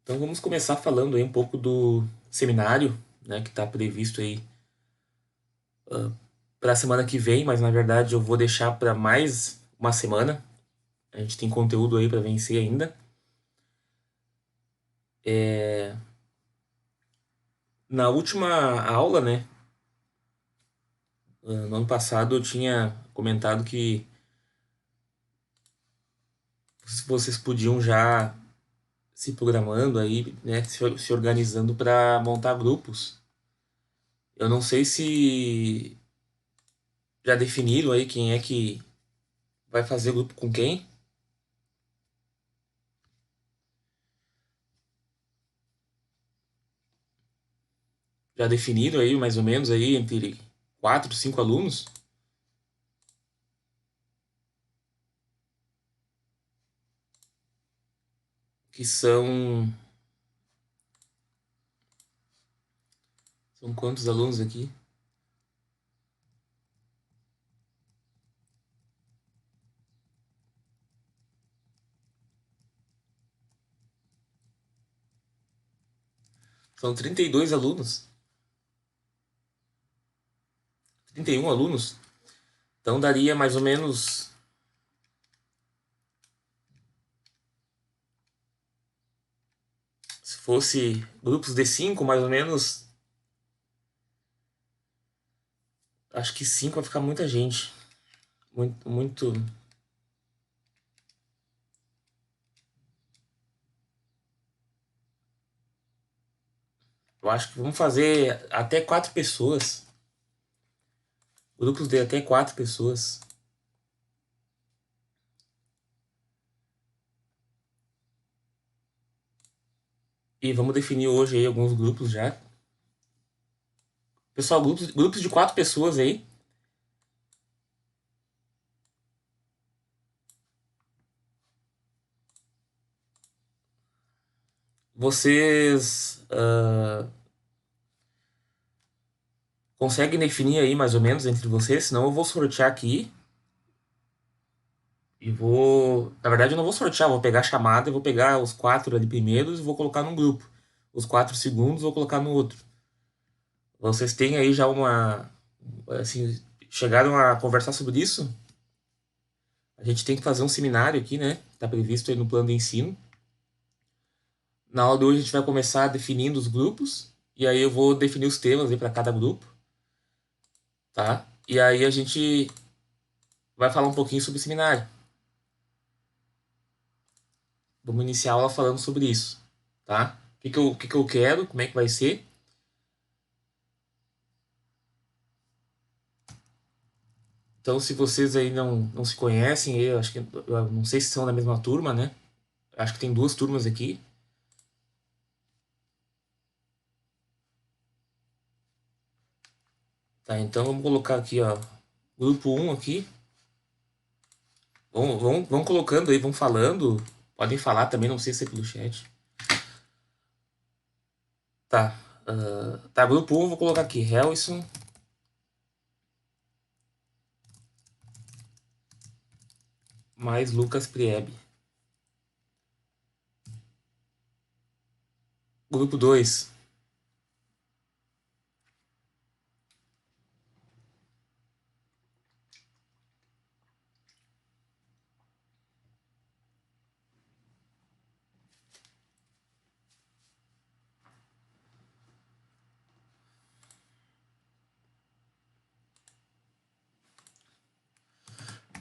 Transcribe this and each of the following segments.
Então vamos começar falando aí um pouco do seminário, né, que está previsto aí para a semana que vem, mas na verdade eu vou deixar para mais uma semana. A gente tem conteúdo aí para vencer ainda. Na última aula, né, no ano passado eu tinha comentado que vocês podiam já se programando aí, né, se organizando para montar grupos. Eu não sei se já definiram aí quem é que vai fazer grupo com quem. Já definiram aí mais ou menos aí entre 4, 5 alunos, que são quantos alunos aqui? São 32 alunos, 31 alunos. Então daria mais ou menos, se fosse grupos de 5, mais ou menos, acho que 5 vai ficar muita gente. Muito, muito. Eu acho que vamos fazer até 4 pessoas. Grupos de até 4 pessoas. E vamos definir hoje aí alguns grupos já. Pessoal, grupos de 4 pessoas aí. Vocês conseguem definir aí mais ou menos entre vocês? Senão eu vou sortear aqui e vou. Na verdade, eu não vou sortear, vou pegar a chamada e vou pegar os 4 ali primeiros e vou colocar num grupo. Os 4 segundos vou colocar no outro. Vocês têm aí já uma. Assim, chegaram a conversar sobre isso? A gente tem que fazer um seminário aqui, né? Está previsto aí no plano de ensino. Na aula de hoje a gente vai começar definindo os grupos. E aí eu vou definir os temas aí para cada grupo, tá? E aí a gente vai falar um pouquinho sobre o seminário. Vamos iniciar a aula falando sobre isso, tá? O que que eu quero, como é que vai ser. Então, se vocês aí não se conhecem, eu acho que eu não sei se são da mesma turma, né? Acho que tem duas turmas aqui. Tá, então vamos colocar aqui, ó, grupo um aqui. Vão colocando aí, vão falando. Podem falar também, não sei se é pelo chat. Tá. Tá, grupo um, vou colocar aqui. Helison mais Lucas Priebe. Grupo 2.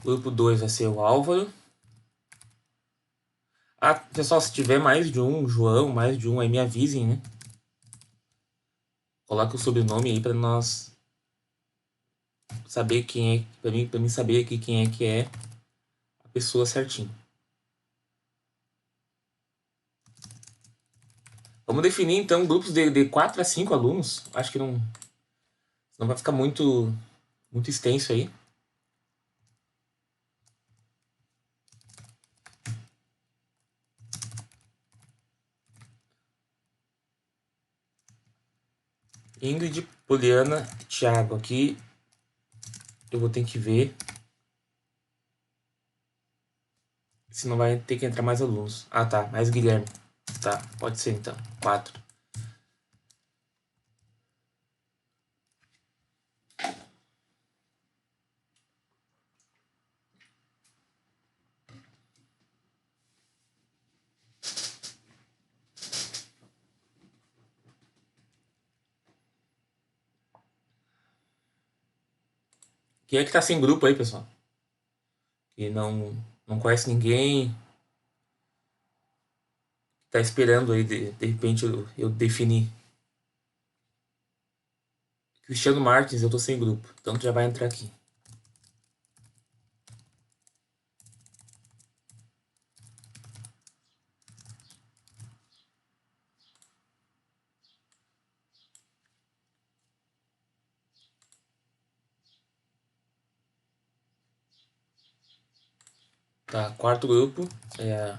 Grupo 2 vai ser o Álvaro. Ah, pessoal, se tiver mais de um João, mais de um, aí me avisem, né? Coloca o sobrenome aí pra nós saber quem é, para mim saber aqui quem é a pessoa certinho. Vamos definir então grupos de 4 a 5 alunos. Acho que não vai ficar muito extenso aí. Ingrid, Poliana, Thiago aqui. Eu vou ter que ver se não vai ter que entrar mais alunos. Ah, tá, mais Guilherme. Tá, pode ser então. 4. Quem é que tá sem grupo aí, pessoal? Que não conhece ninguém, tá esperando aí, de repente eu definir. Cristiano Martins, eu tô sem grupo, então tu já vai entrar aqui. Tá, quarto grupo é.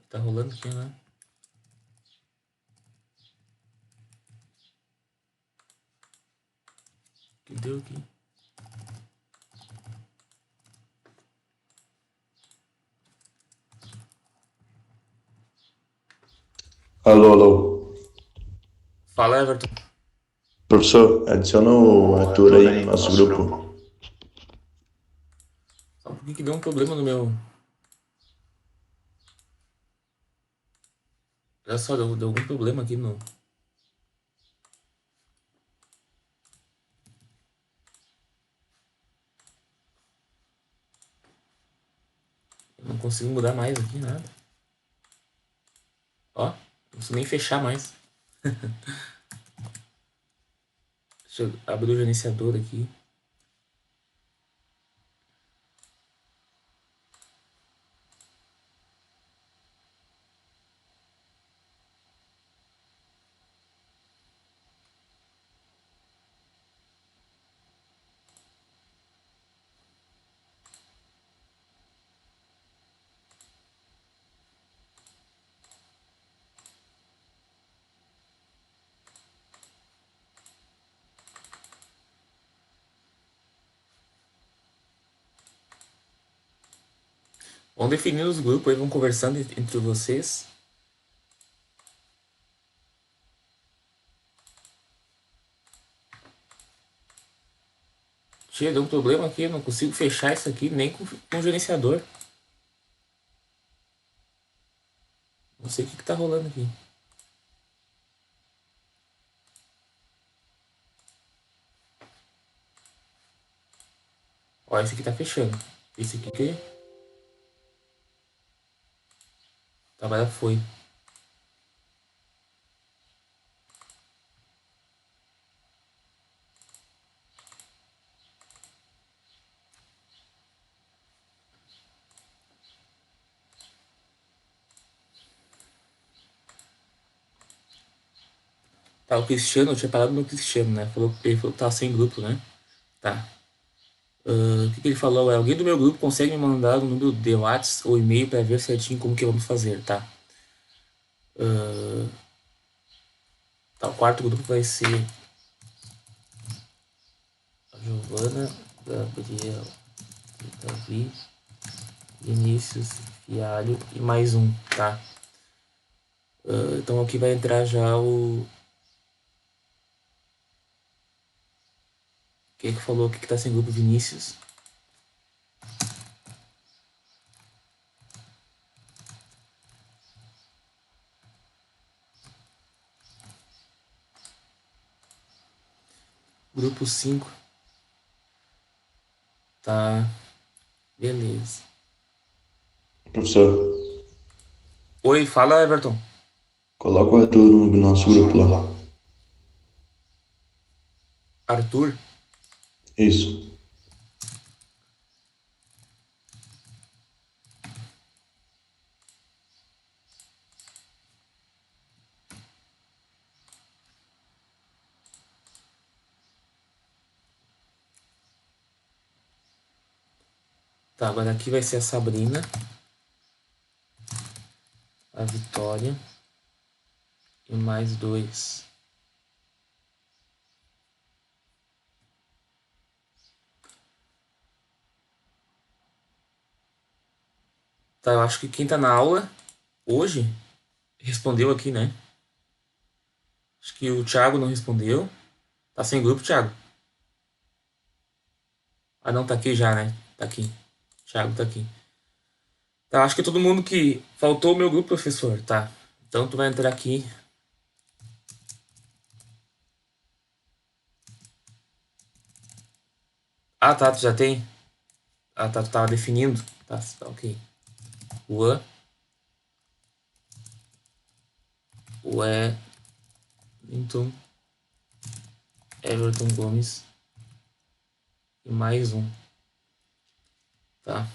Tá rolando aqui, né? Que deu aqui? Alô, alô. Fala, Everton. Professor, adiciona o Arthur aí no nosso grupo. Só por que deu um problema no meu. Olha só, deu algum problema aqui no. Eu não consigo mudar mais aqui, nada. Ó, não consigo nem fechar mais. Deixa eu abrir o gerenciador aqui. Vão definindo os grupos aí, vão conversando entre vocês. Tia, deu um problema aqui, eu não consigo fechar isso aqui nem com o gerenciador. Não sei o que tá rolando aqui. Ó, esse aqui tá fechando. Esse aqui que. Trabalha foi. Tá, o Cristiano, eu tinha parado no Cristiano, né? Ele falou que tava sem grupo, né? Tá. O que ele falou é: alguém do meu grupo consegue me mandar o número de WhatsApp ou e-mail para ver certinho como que vamos fazer, tá? Tá, o quarto grupo vai ser a Giovana, Gabriel, Davi, Vinícius, Fialho e mais um, tá? Então aqui vai entrar já o. Quem é que falou aqui que tá sem grupo? Vinícius. Grupo 5. Tá. Beleza. Professor, Oi, fala, Everton. coloca o Arthur no nosso grupo lá. Arthur. Isso. Tá, agora aqui vai ser a Sabrina, a Vitória e mais dois. Tá, eu acho que quem tá na aula hoje respondeu aqui, né? Acho que o Thiago não respondeu. Tá sem grupo, Thiago? Ah, não, tá aqui já, né? Tá aqui. Thiago tá aqui. Tá, acho que todo mundo que faltou o meu grupo, professor, tá? Então tu vai entrar aqui. Ah, tá, tu já tem? Ah, tá, tu tava definindo. Tá, ok. Juan, Wellington, Everton Gomes e mais um, tá?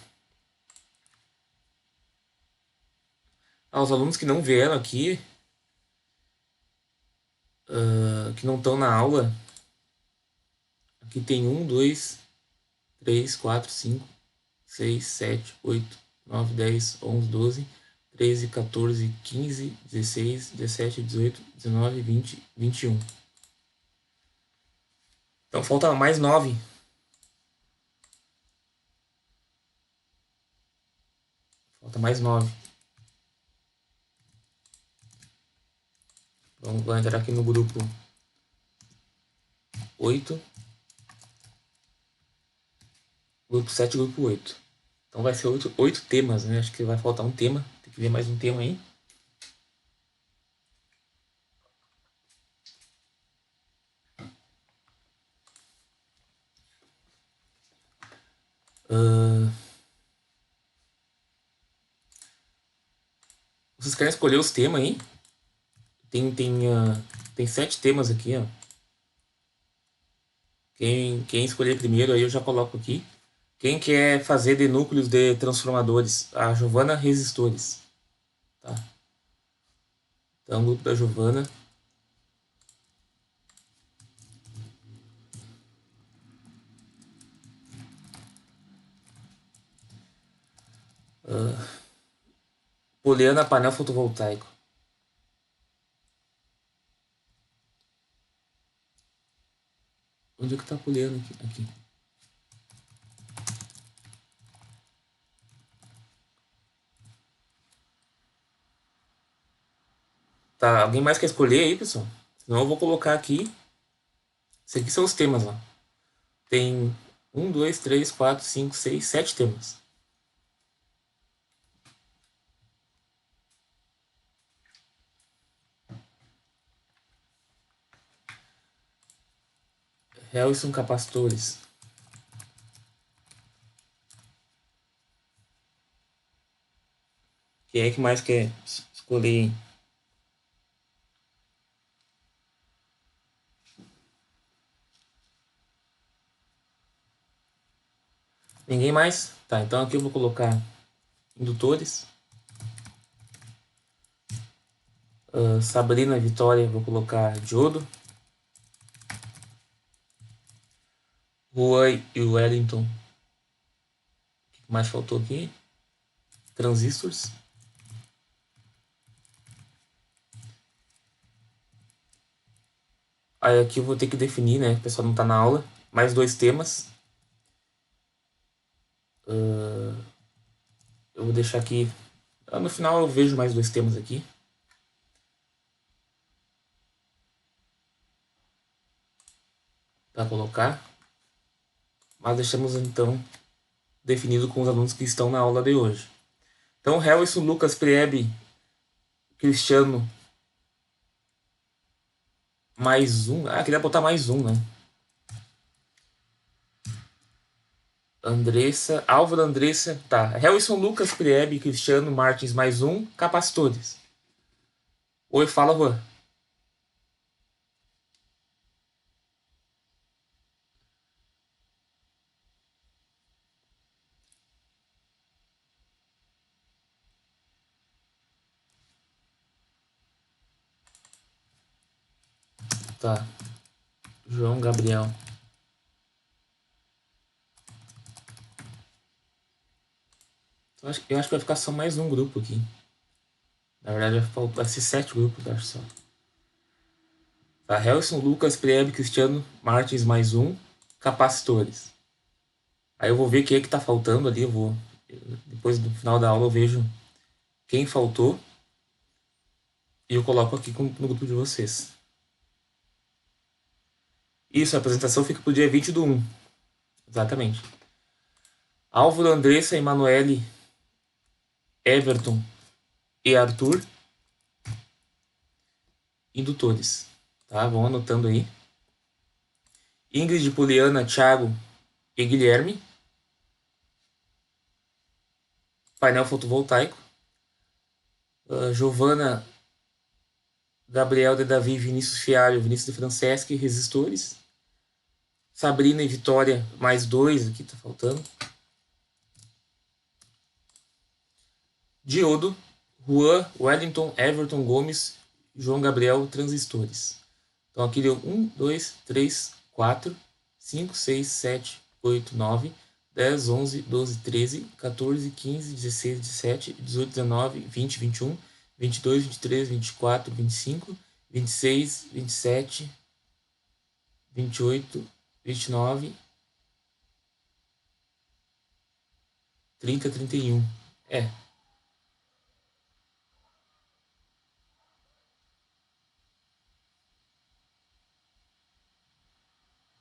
Ah, os alunos que não vieram aqui, que não estão na aula, aqui tem 1, 2, 3, 4, 5, 6, 7, 8, 9, 10, 11, 12, 13, 14, 15, 16, 17, 18, 19, 20, 21. Então falta mais 9. Falta mais 9. Vamos entrar aqui no grupo 8. Grupo 7 e grupo 8. Então vai ser 8 temas, né? Acho que vai faltar um tema. Tem que ver mais um tema aí. Vocês querem escolher os temas aí? Tem 7 temas aqui, ó. Quem escolher primeiro aí eu já coloco aqui. Quem quer fazer de núcleos de transformadores? A Giovana Resistores. Tá. Então, grupo da Giovana. Poliana Painel Fotovoltaico. Onde é que tá a Poliana aqui? Tá, alguém mais quer escolher aí, pessoal? Senão eu vou colocar aqui. Esses aqui são os temas, ó. Tem 1, 2, 3, 4, 5, 6, 7 temas. Helson Capacitores. Quem é que mais quer escolher? Ninguém mais? Tá, então aqui eu vou colocar indutores. Sabrina Vitória, vou colocar diodo. Juan e Wellington. O que mais faltou aqui? Transistores. Aí aqui eu vou ter que definir, né? O pessoal não tá na aula. Mais 2 temas. Eu vou deixar aqui. No final eu vejo mais 2 temas aqui. Para colocar. Mas deixamos então definido com os alunos que estão na aula de hoje. Então, Helison, Lucas, Priebe, Cristiano, mais um. Ah, queria botar mais um, né? Andressa, Álvaro, Andressa, tá. Helison, Lucas, Priebe, Cristiano, Martins, mais um. Capacitores. Oi, fala, Juan. Tá. João Gabriel. Eu acho que vai ficar só mais um grupo aqui. Na verdade, vai ser 7 grupos, acho só. Tá, Helson, Lucas, Priebe, Cristiano, Martins, mais um. Capacitores. Aí eu vou ver quem é que tá faltando ali. Depois do final da aula eu vejo quem faltou e eu coloco aqui no grupo de vocês. Isso, a apresentação fica pro dia 20/1. Exatamente. Álvaro, Andressa, Emanuele, Everton e Arthur, indutores. Tá? Vão anotando aí. Ingrid, Poliana, Thiago e Guilherme, painel fotovoltaico. Giovana, Gabriel de Davi, Vinícius Fialho, Vinícius de Franceschi, resistores. Sabrina e Vitória, mais 2 aqui, tá faltando. Diodo, Juan, Wellington, Everton, Gomes, João Gabriel, transistores. Então aqui deu 1, 2, 3, 4, 5, 6, 7, 8, 9, 10, 11, 12, 13, 14, 15, 16, 17, 18, 19, 20, 21, 22, 23, 24, 25, 26, 27, 28, 29, 30, 31.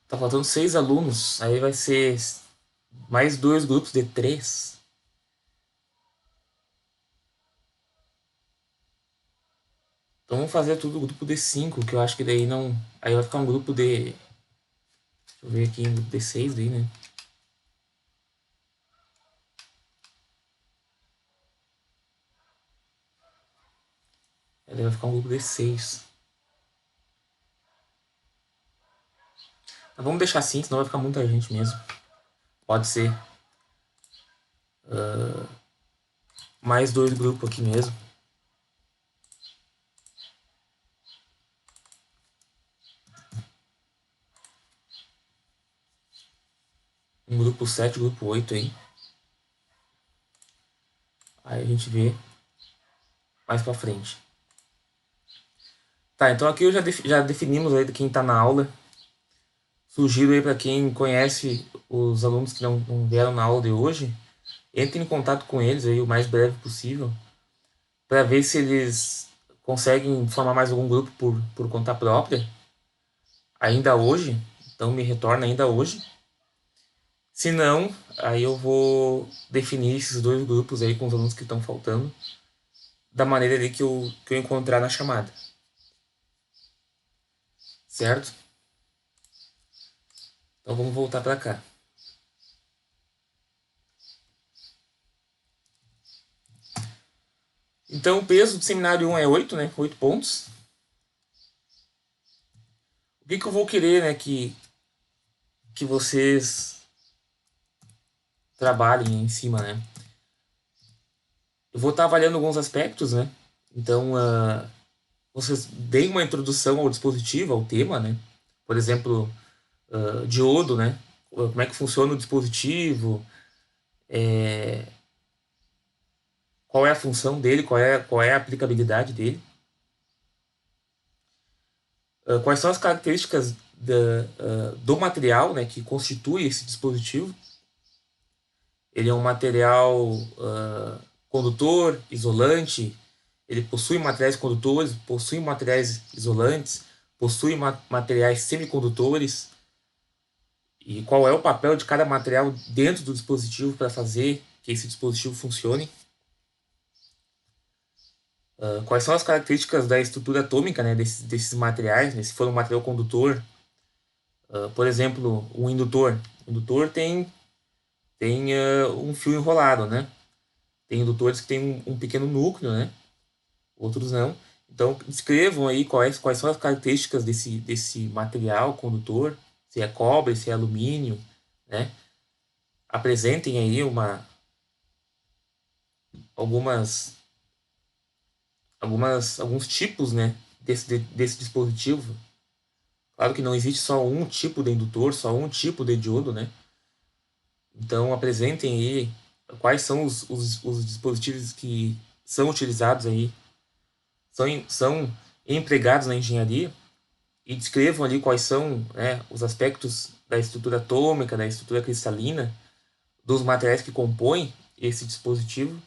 Tá faltando 6 alunos. Aí vai ser mais 2 grupos de 3. Então vamos fazer tudo grupo de 5, que eu acho que daí não. Aí vai ficar um grupo de. Deixa eu ver aqui, um grupo de 6 daí, né? Aí vai ficar um grupo de 6. Mas vamos deixar assim, senão vai ficar muita gente mesmo. Pode ser. Mais 2 grupos aqui mesmo. Um grupo 7, grupo 8 aí. Aí a gente vê mais pra frente. Tá, então aqui eu já definimos aí de quem tá na aula. Sugiro aí para quem conhece os alunos que não vieram na aula de hoje, entre em contato com eles aí o mais breve possível, para ver se eles conseguem formar mais algum grupo por conta própria, ainda hoje. Então me retorna ainda hoje. Se não, aí eu vou definir esses 2 grupos aí com os alunos que estão faltando, da maneira ali que eu encontrar na chamada. Certo? Então vamos voltar para cá. Então o peso do seminário 1 é 8, né? 8 pontos. O que eu vou querer, né, que vocês trabalhem em cima, né? Eu vou estar avaliando alguns aspectos, né? Então, vocês deem uma introdução ao dispositivo, ao tema, né? Por exemplo, diodo, né? Como é que funciona o dispositivo, qual é a função dele, qual é a aplicabilidade dele, quais são as características do material, né, que constitui esse dispositivo. Ele é um material condutor, isolante, ele possui materiais condutores, possui materiais isolantes, possui materiais semicondutores, e qual é o papel de cada material dentro do dispositivo para fazer que esse dispositivo funcione. Quais são as características da estrutura atômica, né, desses materiais, né, se for um material condutor. Por exemplo, um indutor. O indutor tem um fio enrolado, né? Tem indutores que têm um pequeno núcleo, né? Outros não. Então, descrevam aí quais são as características desse material condutor, se é cobre, se é alumínio, né? Apresentem aí alguns tipos, né, desse dispositivo. Claro que não existe só um tipo de indutor, só um tipo de diodo, né? Então, apresentem aí quais são os dispositivos que são utilizados aí, são empregados na engenharia, e descrevam ali quais são, né, os aspectos da estrutura atômica, da estrutura cristalina, dos materiais que compõem esse dispositivo.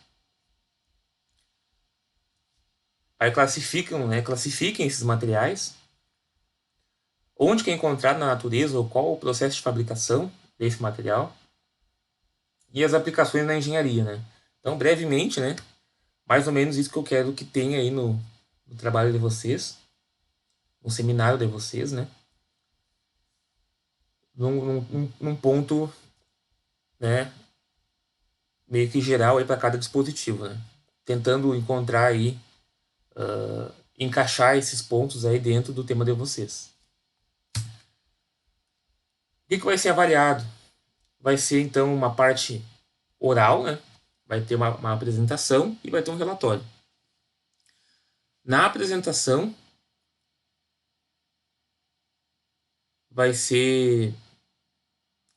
Aí classifiquem esses materiais, onde que é encontrado na natureza ou qual o processo de fabricação desse material e as aplicações na engenharia, né? Então, brevemente, né? Mais ou menos isso que eu quero que tenha aí no trabalho de vocês, no seminário de vocês, né? Num ponto, né? Meio que geral aí para cada dispositivo, né? Tentando encontrar aí, encaixar esses pontos aí dentro do tema de vocês. O que vai ser avaliado? Vai ser então uma parte oral, né? Vai ter uma apresentação e vai ter um relatório. Na apresentação vai ser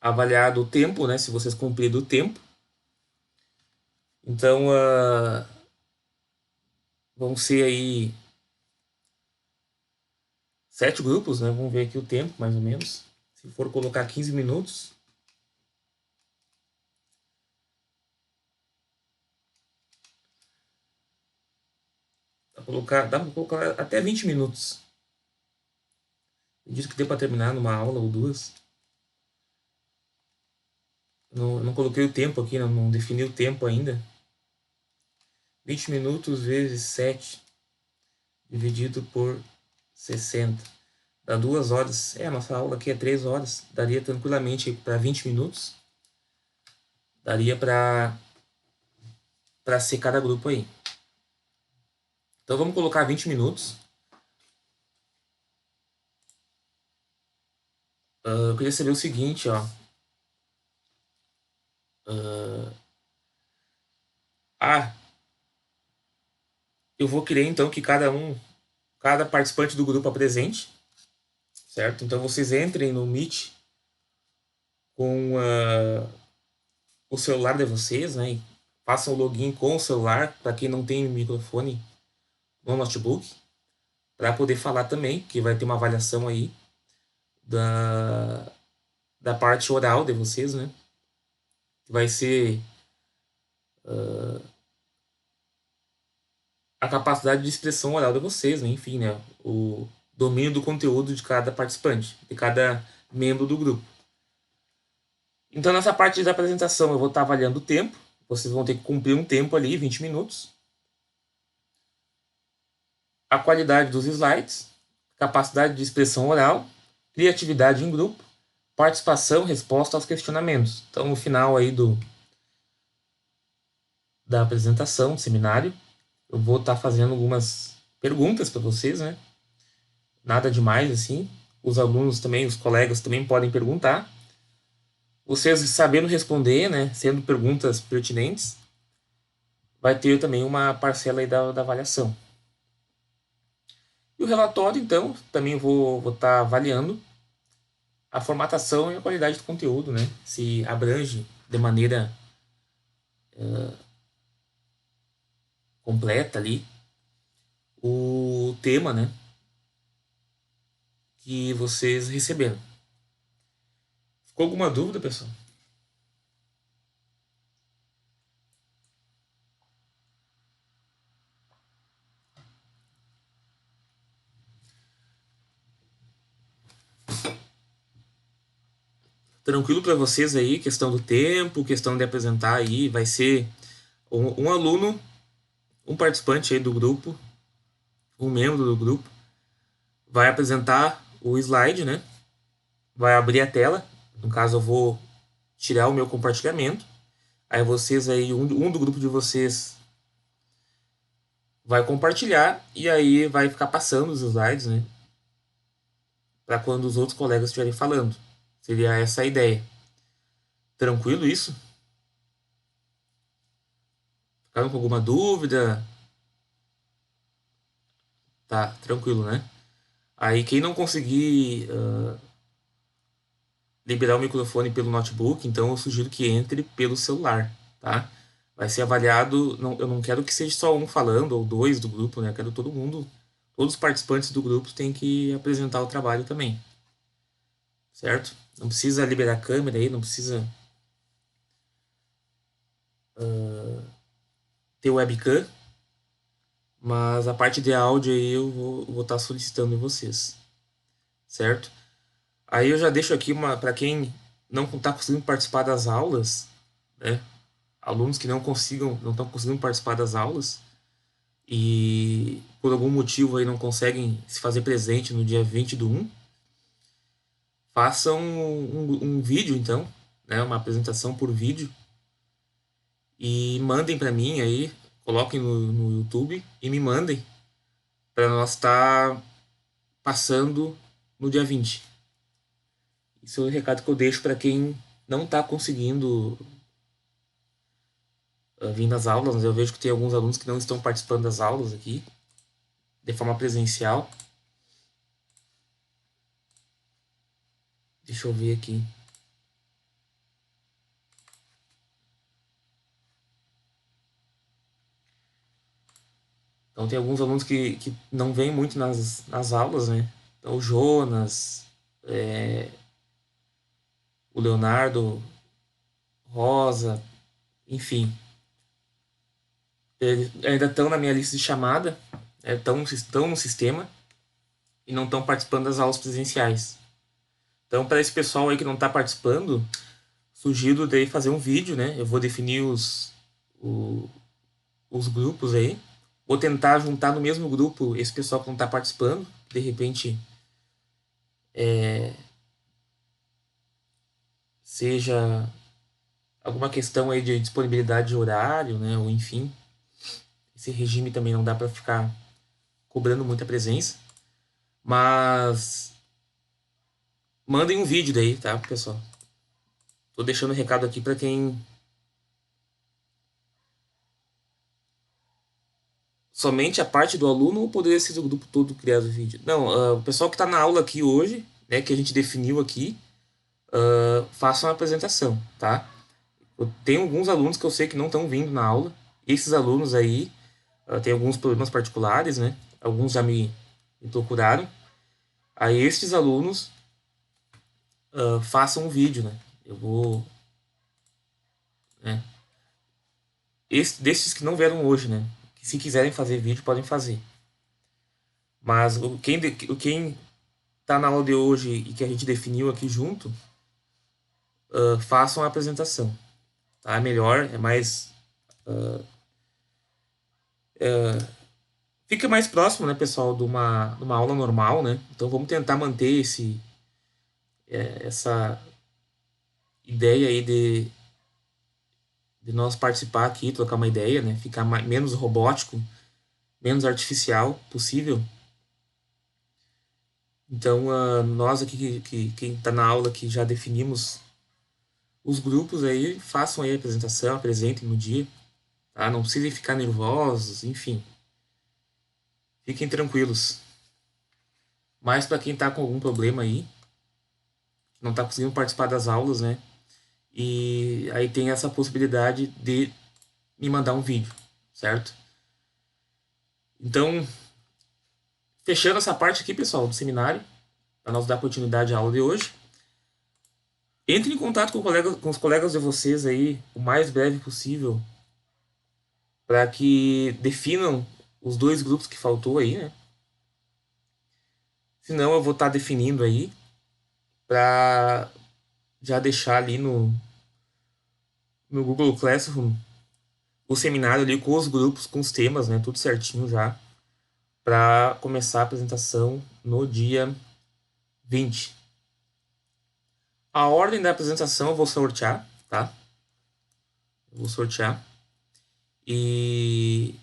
avaliado o tempo, né? Se vocês cumpriram o tempo. Então, vão ser aí 7 grupos, né? Vamos ver aqui o tempo, mais ou menos. Se for colocar 15 minutos, dá para colocar até 20 minutos. Eu disse que deu para terminar numa aula ou duas. Não coloquei o tempo aqui, não defini o tempo ainda. 20 minutos vezes 7 dividido por 60. Dá 2 horas. A nossa aula aqui é 3 horas. Daria tranquilamente para 20 minutos. Daria para ser cada grupo aí. Então vamos colocar 20 minutos. Eu queria saber o seguinte, ó. Eu vou querer então que cada participante do grupo apresente, certo? Então vocês entrem no Meet com o celular de vocês, né? E façam o login com o celular, para quem não tem microfone no notebook, para poder falar também, que vai ter uma avaliação aí da parte oral de vocês, né? Que vai ser a capacidade de expressão oral de vocês, né? Enfim, né? O domínio do conteúdo de cada participante, de cada membro do grupo. Então, nessa parte da apresentação, eu vou estar avaliando o tempo. Vocês vão ter que cumprir um tempo ali, 20 minutos. A qualidade dos slides, capacidade de expressão oral, criatividade em grupo, participação, resposta aos questionamentos. Então, no final aí da apresentação, do seminário, eu vou estar fazendo algumas perguntas para vocês, né? Nada demais, assim. Os alunos também, os colegas também podem perguntar. Vocês sabendo responder, né? Sendo perguntas pertinentes, vai ter também uma parcela aí da avaliação. E o relatório, então, também vou estar avaliando a formatação e a qualidade do conteúdo, né? Se abrange de maneira completa ali o tema, né? Que vocês receberam. Ficou alguma dúvida, pessoal? Tranquilo para vocês aí, questão do tempo, questão de apresentar aí, vai ser um aluno, um participante aí do grupo, um membro do grupo, vai apresentar o slide, né? Vai abrir a tela, no caso eu vou tirar o meu compartilhamento, aí vocês aí, um do grupo de vocês vai compartilhar e aí vai ficar passando os slides, né? Para quando os outros colegas estiverem falando. Seria essa a ideia. Tranquilo isso? Ficaram com alguma dúvida? Tá, tranquilo, né? Aí quem não conseguir liberar o microfone pelo notebook, então eu sugiro que entre pelo celular, tá? Vai ser avaliado, eu não quero que seja só um falando ou dois do grupo, né? Eu quero todo mundo, todos os participantes do grupo têm que apresentar o trabalho também, certo? Não precisa liberar a câmera aí, não precisa ter webcam, mas a parte de áudio aí eu vou estar solicitando em vocês, certo? Aí eu já deixo aqui para quem não está conseguindo participar das aulas, né? Alunos que não estão conseguindo participar das aulas e por algum motivo aí não conseguem se fazer presente no dia 20/1, façam um vídeo então, né? Uma apresentação por vídeo e mandem para mim aí, coloquem no YouTube e me mandem para nós estar passando no dia 20. Isso é o recado que eu deixo para quem não está conseguindo vir nas aulas, mas eu vejo que tem alguns alunos que não estão participando das aulas aqui de forma presencial. Deixa eu ver aqui. Então tem alguns alunos que não vêm muito nas aulas, né? Então o Jonas, o Leonardo, Rosa, enfim. Eles ainda estão na minha lista de chamada, estão no sistema e não estão participando das aulas presenciais. Então, para esse pessoal aí que não está participando, sugiro daí fazer um vídeo, né? Eu vou definir os grupos aí. Vou tentar juntar no mesmo grupo esse pessoal que não está participando. De repente, seja alguma questão aí de disponibilidade de horário, né? Ou enfim, esse regime também não dá para ficar cobrando muita presença. Mas mandem um vídeo daí, tá, pessoal? Tô deixando um recado aqui para quem somente a parte do aluno ou poderia ser o grupo todo criado o vídeo? Não, o pessoal que está na aula aqui hoje, né, que a gente definiu aqui, faça uma apresentação, tá? Eu tenho alguns alunos que eu sei que não estão vindo na aula. Esses alunos aí têm alguns problemas particulares, né? Alguns já me procuraram. Aí estes alunos façam um vídeo, né? Eu vou, né? Desses que não vieram hoje, né? Que se quiserem fazer vídeo, podem fazer. Mas quem tá na aula de hoje e que a gente definiu aqui junto, façam a apresentação. Tá? É melhor, é mais. Fica mais próximo, né, pessoal, de uma aula normal, né? Então vamos tentar manter essa ideia aí de nós participar aqui, trocar uma ideia, né? Ficar menos robótico, menos artificial possível. Então, nós aqui, quem está na aula, que já definimos os grupos aí, façam aí a apresentação, apresentem no dia, tá? Não precisem ficar nervosos, enfim. Fiquem tranquilos. Mas para quem está com algum problema aí, que não está conseguindo participar das aulas, né? E aí tem essa possibilidade de me mandar um vídeo, certo? Então, fechando essa parte aqui, pessoal, do seminário, para nós dar continuidade à aula de hoje. Entre em contato com os colegas de vocês aí o mais breve possível para que definam os dois grupos que faltou aí, né? Senão eu vou estar definindo aí para já deixar ali no Google Classroom o seminário ali com os grupos, com os temas, né? Tudo certinho já para começar a apresentação no dia 20. A ordem da apresentação eu vou sortear, tá? Eu vou sortear. E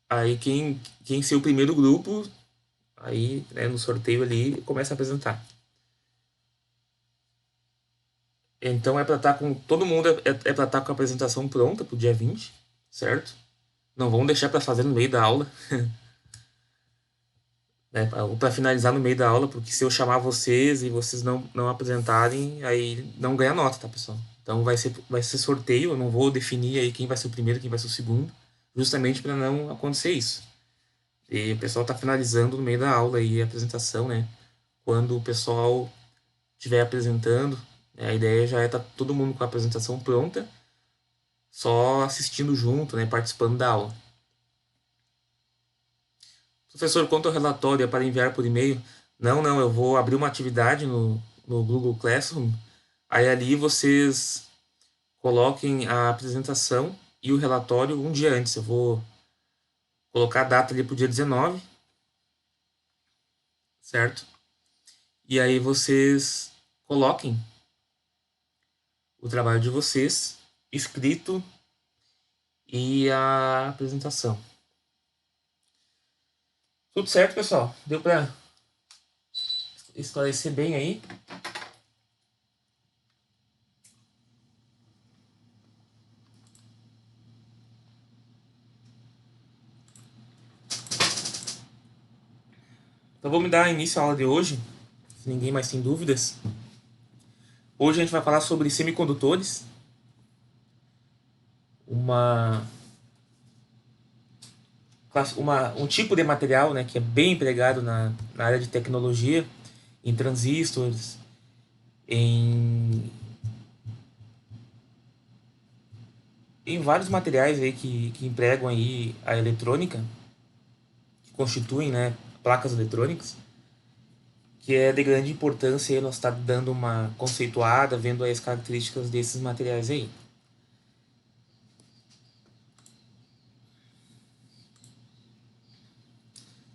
aí quem ser o primeiro grupo, aí, né, no sorteio ali, começa a apresentar. Então é para estar com todo mundo, é para estar com a apresentação pronta pro dia 20, certo? Não vão deixar para fazer no meio da aula, né? Ou para finalizar no meio da aula, porque se eu chamar vocês e vocês não apresentarem, aí não ganha nota, tá, pessoal? Então vai ser sorteio, eu não vou definir aí quem vai ser o primeiro, quem vai ser o segundo, justamente para não acontecer isso. E o pessoal tá finalizando no meio da aula aí a apresentação, né? Quando o pessoal estiver apresentando, A ideia já é estar todo mundo com a apresentação pronta, só assistindo junto, né, participando da aula. Professor, quanto ao relatório é para enviar por e-mail? Não, eu vou abrir uma atividade no Google Classroom, aí ali vocês coloquem a apresentação e o relatório um dia antes. Eu vou colocar a data ali para o dia 19, certo? E aí vocês coloquem o trabalho de vocês escrito e a apresentação. Tudo certo, pessoal? Deu para esclarecer bem aí? Então vamos dar início à aula de hoje, se ninguém mais tem dúvidas. Hoje a gente vai falar sobre semicondutores, um tipo de material, né, que é bem empregado na área de tecnologia, em transistores, em, em vários materiais aí que empregam aí a eletrônica, que constituem, né, placas eletrônicas, que é de grande importância aí nós estar dando uma conceituada, vendo aí as características desses materiais aí.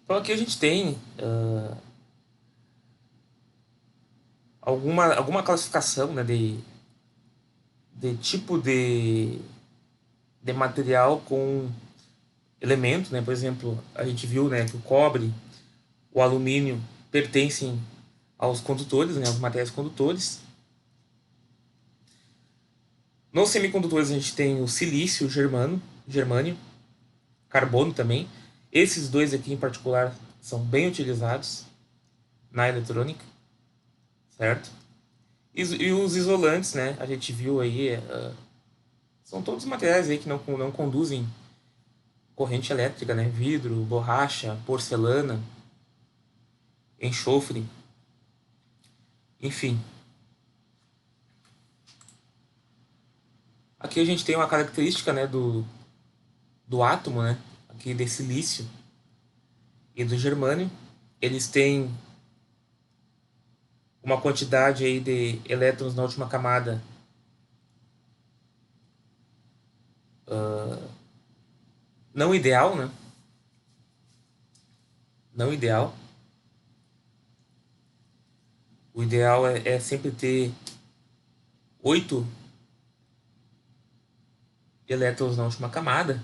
Então aqui a gente tem alguma classificação, né, de tipo de material com elemento, né? Por exemplo, a gente viu, né, que o cobre, o alumínio pertencem aos condutores, né, aos materiais condutores. Nos semicondutores a gente tem o silício, o germânio, carbono também. Esses dois aqui em particular são bem utilizados na eletrônica, certo? E os isolantes, né? A gente viu aí, são todos materiais aí que não conduzem corrente elétrica, né? Vidro, borracha, porcelana, enxofre, enfim. Aqui a gente tem uma característica, né, do átomo, né? Aqui de silício e do germânio. Eles têm uma quantidade aí de elétrons na última camada não ideal, né? Não ideal. O ideal é sempre ter 8 elétrons na última camada.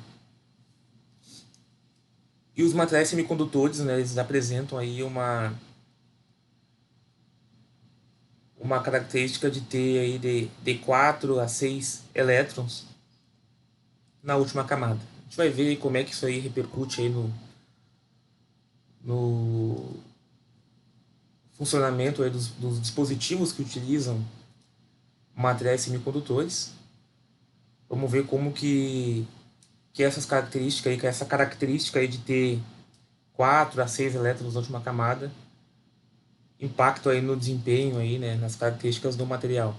E os materiais semicondutores, né, eles apresentam aí uma característica de ter aí de 4 a 6 elétrons na última camada. A gente vai ver como é que isso aí repercute aí no funcionamento aí dos dispositivos que utilizam materiais semicondutores. Vamos ver como que essas características aí, que essa característica aí de ter 4 a 6 elétrons na última camada impactam aí no desempenho aí, né, nas características do material.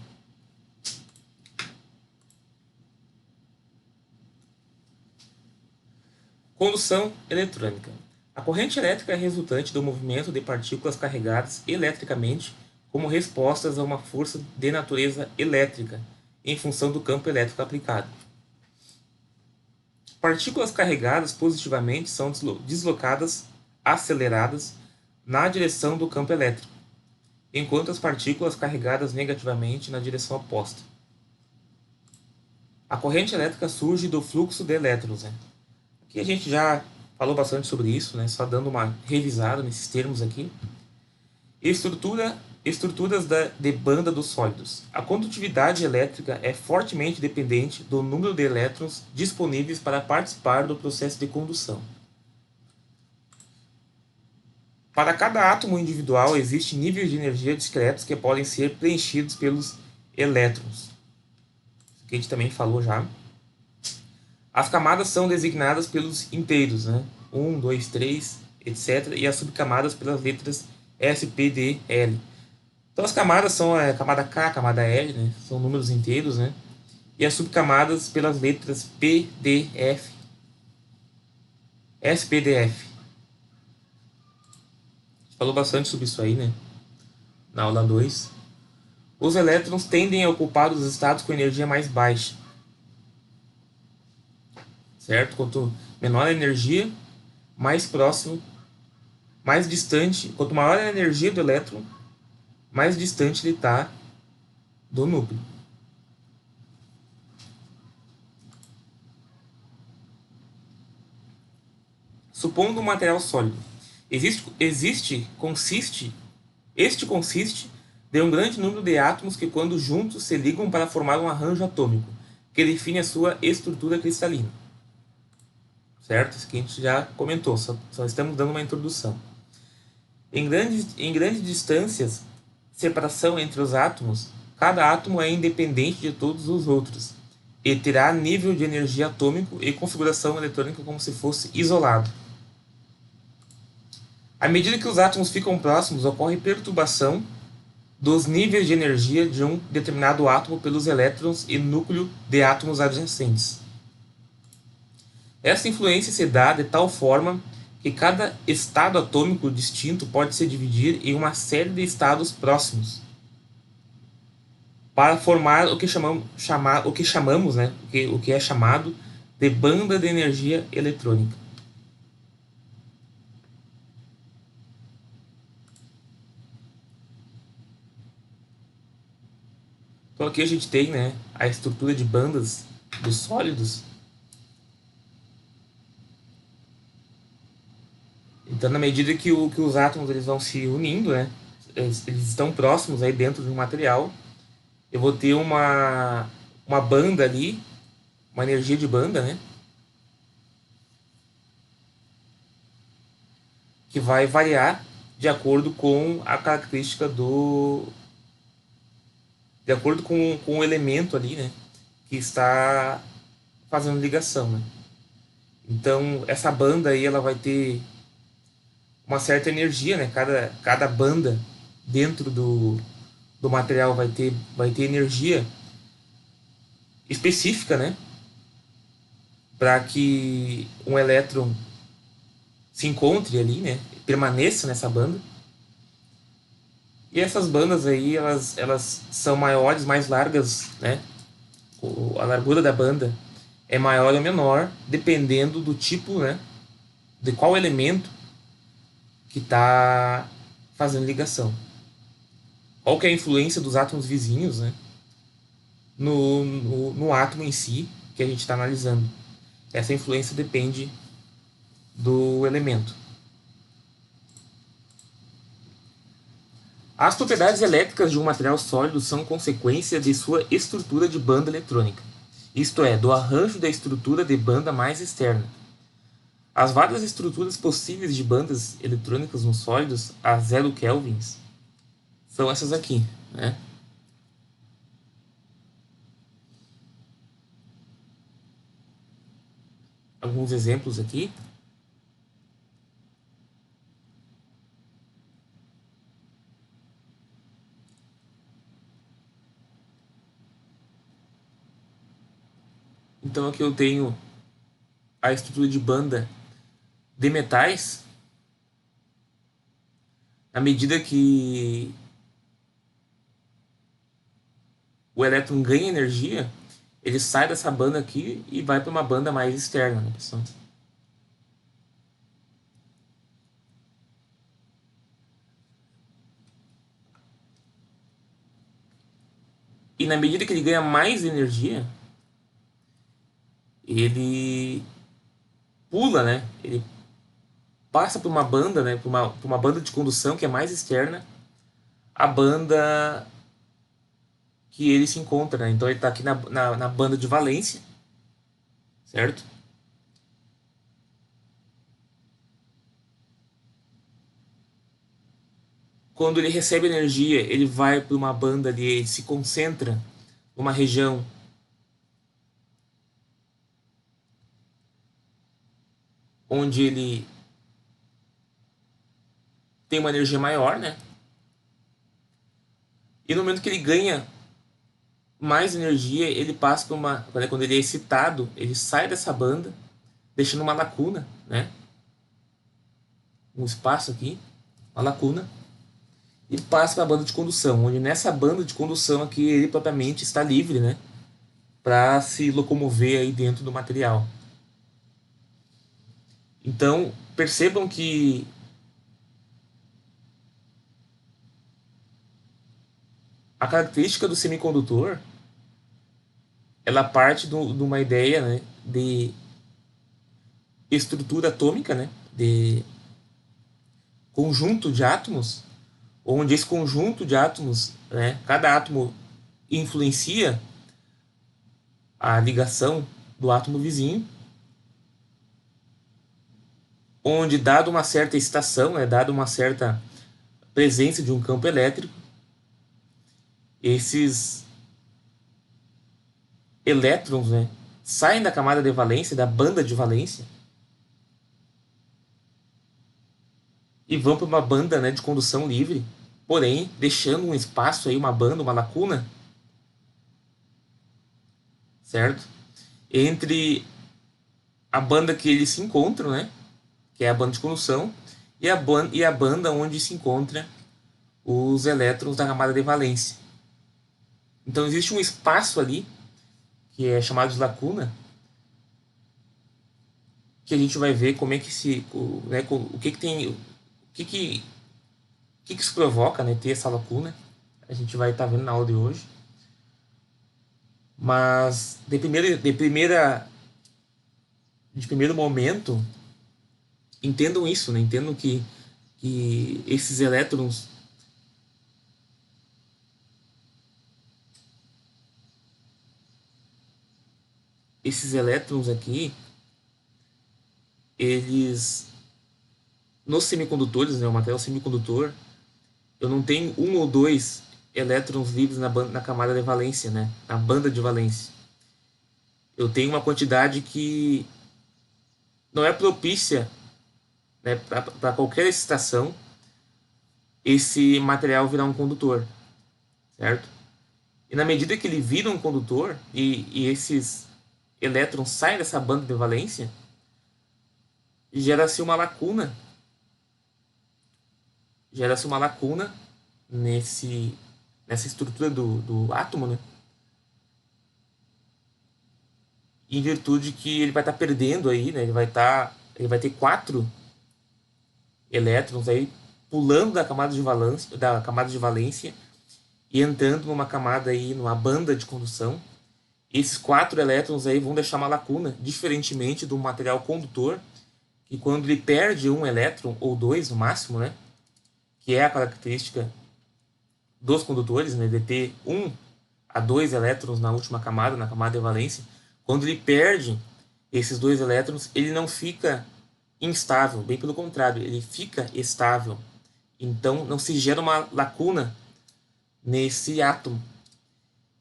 Condução eletrônica. A corrente elétrica é resultante do movimento de partículas carregadas eletricamente como respostas a uma força de natureza elétrica, em função do campo elétrico aplicado. Partículas carregadas positivamente são deslocadas, aceleradas, na direção do campo elétrico, enquanto as partículas carregadas negativamente na direção oposta. A corrente elétrica surge do fluxo de elétrons, né? Aqui a gente já falou bastante sobre isso, né? Só dando uma revisada nesses termos aqui. Estruturas de banda dos sólidos. A condutividade elétrica é fortemente dependente do número de elétrons disponíveis para participar do processo de condução. Para cada átomo individual, existem níveis de energia discretos que podem ser preenchidos pelos elétrons. Isso que a gente também falou já. As camadas são designadas pelos inteiros, né? 1, 2, 3, etc. E as subcamadas pelas letras S, P, D, L. Então as camadas são a camada K, a camada L, né? São números inteiros, né? E as subcamadas pelas letras P, D, F, S, P, D, F. A gente falou bastante sobre isso aí, né? Na aula 2. Os elétrons tendem a ocupar os estados com energia mais baixa, certo? Quanto menor a energia, mais próximo, mais distante. Quanto maior a energia do elétron, mais distante ele está do núcleo. Supondo um material sólido, este consiste de um grande número de átomos que, quando juntos, se ligam para formar um arranjo atômico, que define a sua estrutura cristalina. Certo? Isso aqui a gente já comentou, só estamos dando uma introdução. Em grandes distâncias, separação entre os átomos, cada átomo é independente de todos os outros e terá nível de energia atômico e configuração eletrônica como se fosse isolado. À medida que os átomos ficam próximos, ocorre perturbação dos níveis de energia de um determinado átomo pelos elétrons e núcleo de átomos adjacentes. Essa influência se dá de tal forma que cada estado atômico distinto pode se dividir em uma série de estados próximos para formar o que chamamos, né, o que é chamado de banda de energia eletrônica. Então aqui a gente tem, né, a estrutura de bandas dos sólidos. Então, na medida que os átomos eles vão se unindo, né, eles estão próximos aí dentro de um material, eu vou ter uma banda ali, uma energia de banda, né, que vai variar de acordo com a característica de acordo com o elemento ali, né, que está fazendo ligação, né. Então, essa banda aí, ela vai ter uma certa energia, né, cada banda dentro do material vai ter energia específica, né, para que um elétron se encontre ali, né, permaneça nessa banda. E essas bandas aí, elas são maiores, mais largas, né? A largura da banda é maior ou menor, dependendo do tipo, né? De qual elemento que está fazendo ligação. Qual que é a influência dos átomos vizinhos, né? No átomo em si que a gente está analisando. Essa influência depende do elemento. As propriedades elétricas de um material sólido são consequência de sua estrutura de banda eletrônica, isto é, do arranjo da estrutura de banda mais externa. As várias estruturas possíveis de bandas eletrônicas nos sólidos a 0 kelvins são essas aqui, né? Alguns exemplos aqui. Então aqui eu tenho a estrutura de banda de metais. À medida que o elétron ganha energia, ele sai dessa banda aqui e vai para uma banda mais externa, né, pessoal? E na medida que ele ganha mais energia, ele pula, né? Ele passa por uma banda, né? Por uma banda de condução que é mais externa, a banda que ele se encontra, né? Então ele está aqui na banda de valência, certo? Quando ele recebe energia, ele vai para uma banda ali, ele se concentra numa região onde ele tem uma energia maior, né? E no momento que ele ganha mais energia, ele passa por uma... Quando ele é excitado, ele sai dessa banda, deixando uma lacuna, né? Um espaço aqui, uma lacuna, e passa para a banda de condução, onde nessa banda de condução aqui ele propriamente está livre, né? Para se locomover aí dentro do material. Então, percebam que a característica do semicondutor ela parte de uma ideia, né, de estrutura atômica, né, de conjunto de átomos, onde esse conjunto de átomos, né, cada átomo influencia a ligação do átomo vizinho, onde dado uma certa excitação, né, dado uma certa presença de um campo elétrico, esses elétrons, né, saem da camada de valência, da banda de valência, e vão para uma banda, né, de condução livre, porém deixando um espaço aí, uma banda, uma lacuna, certo? Entre a banda que eles se encontram, né, que é a banda de condução, e a banda onde se encontra os elétrons da camada de valência. Então existe um espaço ali que é chamado de lacuna, que a gente vai ver como é que né, o que tem, que isso provoca, né, ter essa lacuna. A gente vai estar vendo na aula de hoje. Mas de primeiro momento, entendam isso, né? Entendam que esses elétrons aqui, eles nos semicondutores, né, o material semicondutor, eu não tenho um ou dois elétrons livres na camada de valência, né, na banda de valência. Eu tenho uma quantidade que não é propícia, né, para qualquer excitação esse material virar um condutor, certo? E na medida que ele vira um condutor e esses elétrons saem dessa banda de valência, gera-se uma lacuna, gera-se uma lacuna nessa estrutura do átomo, né? Em virtude que ele vai estar perdendo aí, né? Ele vai ter 4 elétrons aí pulando da camada de valência e entrando numa camada aí, numa banda de condução. Esses 4 elétrons aí vão deixar uma lacuna, diferentemente do material condutor, que quando ele perde um elétron ou dois no máximo, né? Que é a característica dos condutores, né, de ter 1 a 2 elétrons na última camada, na camada de valência, quando ele perde esses 2 elétrons, ele não fica instável, bem pelo contrário, ele fica estável. Então não se gera uma lacuna nesse átomo.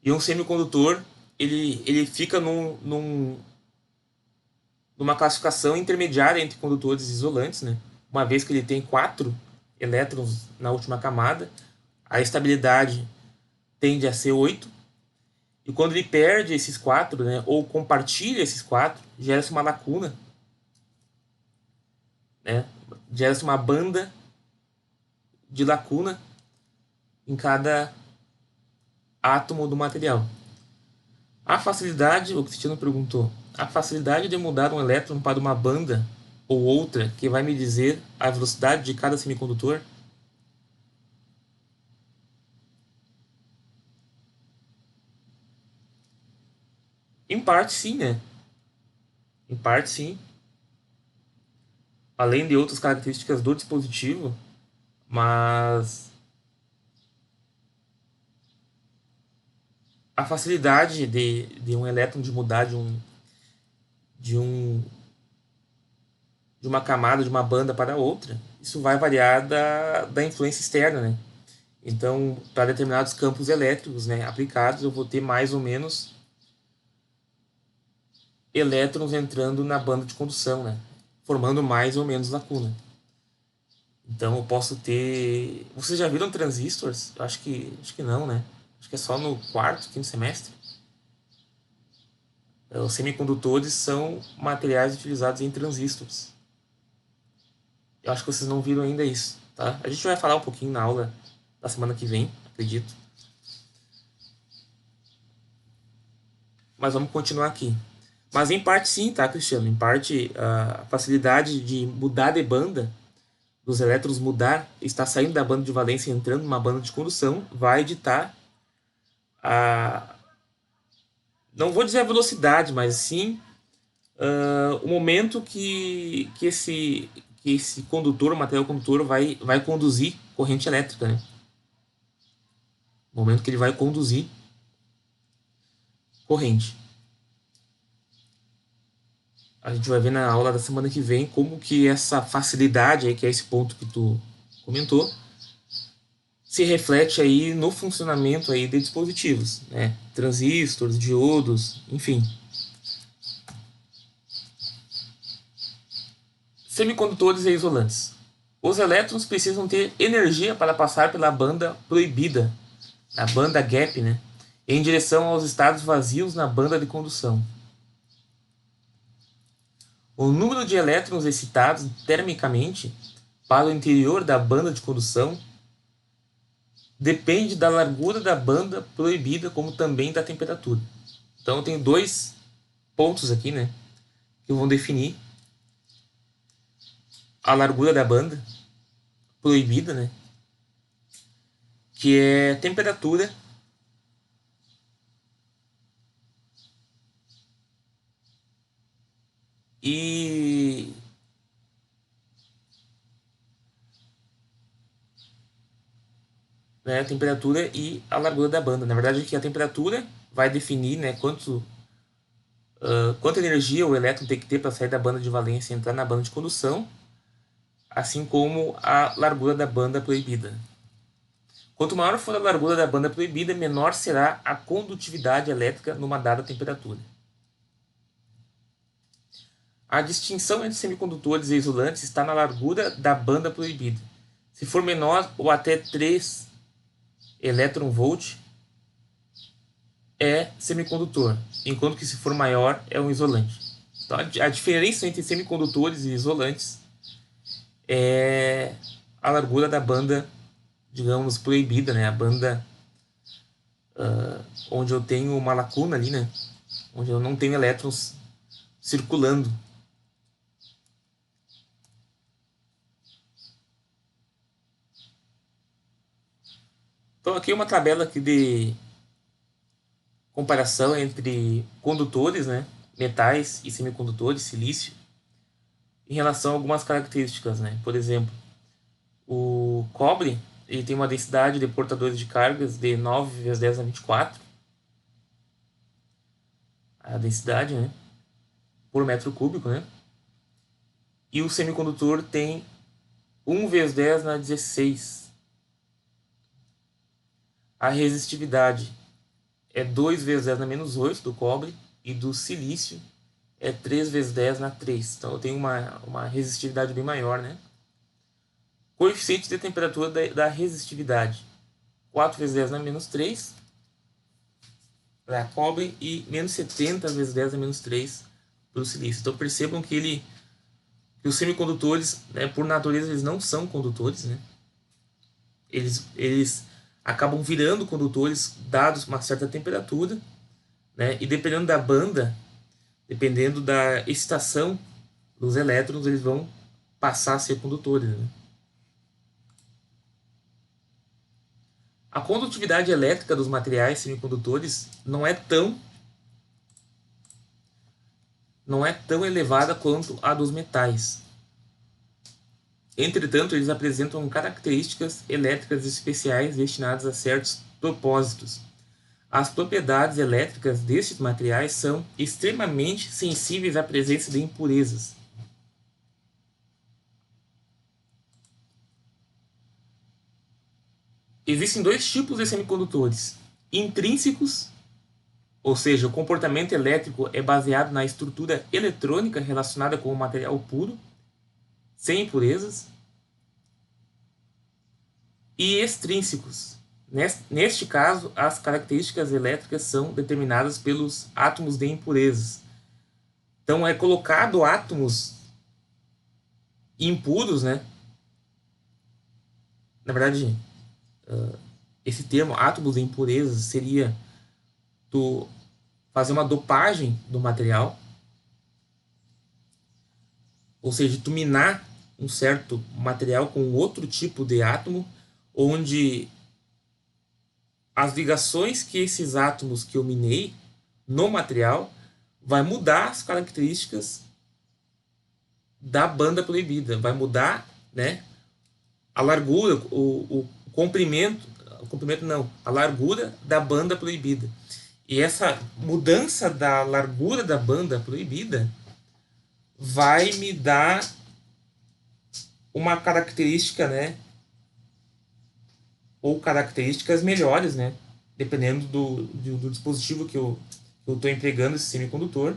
E um semicondutor, ele fica numa classificação intermediária entre condutores e isolantes, né? Uma vez que ele tem 4 elétrons na última camada, a estabilidade tende a ser 8. E quando ele perde esses 4, né, ou compartilha esses 4, gera-se uma lacuna, né? Gera-se uma banda de lacuna em cada átomo do material. A facilidade, o Cristiano perguntou, a facilidade de mudar um elétron para uma banda ou outra que vai me dizer a velocidade de cada semicondutor? Em parte sim, né? Em parte sim. Além de outras características do dispositivo, mas a facilidade de um elétron de mudar de um de uma camada, de uma banda para outra, isso vai variar da influência externa, né? Então, para determinados campos elétricos, né, aplicados, eu vou ter mais ou menos elétrons entrando na banda de condução, né, formando mais ou menos lacuna. Então eu posso ter. Vocês já viram transistores? Eu acho que não, né? Acho que é só no quarto, quinto semestre. Os semicondutores são materiais utilizados em transistores. Eu acho que vocês não viram ainda isso, tá? A gente vai falar um pouquinho na aula da semana que vem, acredito. Mas vamos continuar aqui. Mas em parte sim, tá, Cristiano? Em parte a facilidade de mudar de banda, dos elétrons mudar, está saindo da banda de valência e entrando numa banda de condução, vai ditar a. Não vou dizer a velocidade, mas sim o momento que esse condutor, o material condutor, vai conduzir corrente elétrica, né? O momento que ele vai conduzir corrente. A gente vai ver na aula da semana que vem como que essa facilidade aí, que é esse ponto que tu comentou, se reflete aí no funcionamento aí de dispositivos, né? Transistores, diodos, enfim. Semicondutores e isolantes. Os elétrons precisam ter energia para passar pela banda proibida, a banda gap, né? Em direção aos estados vazios na banda de condução. O número de elétrons excitados termicamente para o interior da banda de condução depende da largura da banda proibida, como também da temperatura. Então eu tenho dois pontos aqui, né, que vão definir a largura da banda proibida, né, que é temperatura e né, a temperatura e a largura da banda. Na verdade, aqui a temperatura vai definir, né, quanta energia o elétron tem que ter para sair da banda de valência e entrar na banda de condução, assim como a largura da banda proibida. Quanto maior for a largura da banda proibida, menor será a condutividade elétrica numa dada temperatura. A distinção entre semicondutores e isolantes está na largura da banda proibida. Se for menor ou até 3 elétron-volt, é semicondutor, enquanto que se for maior é um isolante. Então, a diferença entre semicondutores e isolantes é a largura da banda, digamos, proibida, né? A banda onde eu tenho uma lacuna ali, né? Onde eu não tenho elétrons circulando. Então aqui é uma tabela aqui de comparação entre condutores, né? Metais e semicondutores, silício, em relação a algumas características, né? Por exemplo, o cobre ele tem uma densidade de portadores de cargas de 9 vezes 10 a 24, a densidade, né? Por metro cúbico, né? E o semicondutor tem 1 vezes 10 na 16. A resistividade é 2 vezes 10 na menos 8 do cobre, e do silício é 3 vezes 10 na 3. Então eu tenho uma resistividade bem maior, né? Coeficiente de temperatura da resistividade: 4 vezes 10 na menos 3 para cobre e menos 70 vezes 10 na menos 3 para o silício. Então percebam que os semicondutores, né, por natureza, eles não são condutores, né? Eles acabam virando condutores dados uma certa temperatura, né? E dependendo da banda, dependendo da excitação dos elétrons, eles vão passar a ser condutores, né? A condutividade elétrica dos materiais semicondutores não é tão elevada quanto a dos metais. Entretanto, eles apresentam características elétricas especiais destinadas a certos propósitos. As propriedades elétricas destes materiais são extremamente sensíveis à presença de impurezas. Existem dois tipos de semicondutores: intrínsecos, ou seja, o comportamento elétrico é baseado na estrutura eletrônica relacionada com o material puro, sem impurezas, e extrínsecos. Neste caso, as características elétricas são determinadas pelos átomos de impurezas. Então, é colocado átomos impuros, né? Na verdade, esse termo átomos de impurezas seria tu fazer uma dopagem do material, ou seja, tu minar um certo material com outro tipo de átomo, onde as ligações que esses átomos que eu minei no material vai mudar as características da banda proibida, vai mudar, né, a largura, o comprimento, não, a largura da banda proibida. E essa mudança da largura da banda proibida vai me dar uma característica, né, ou características melhores, né, dependendo do dispositivo que eu estou empregando esse semicondutor.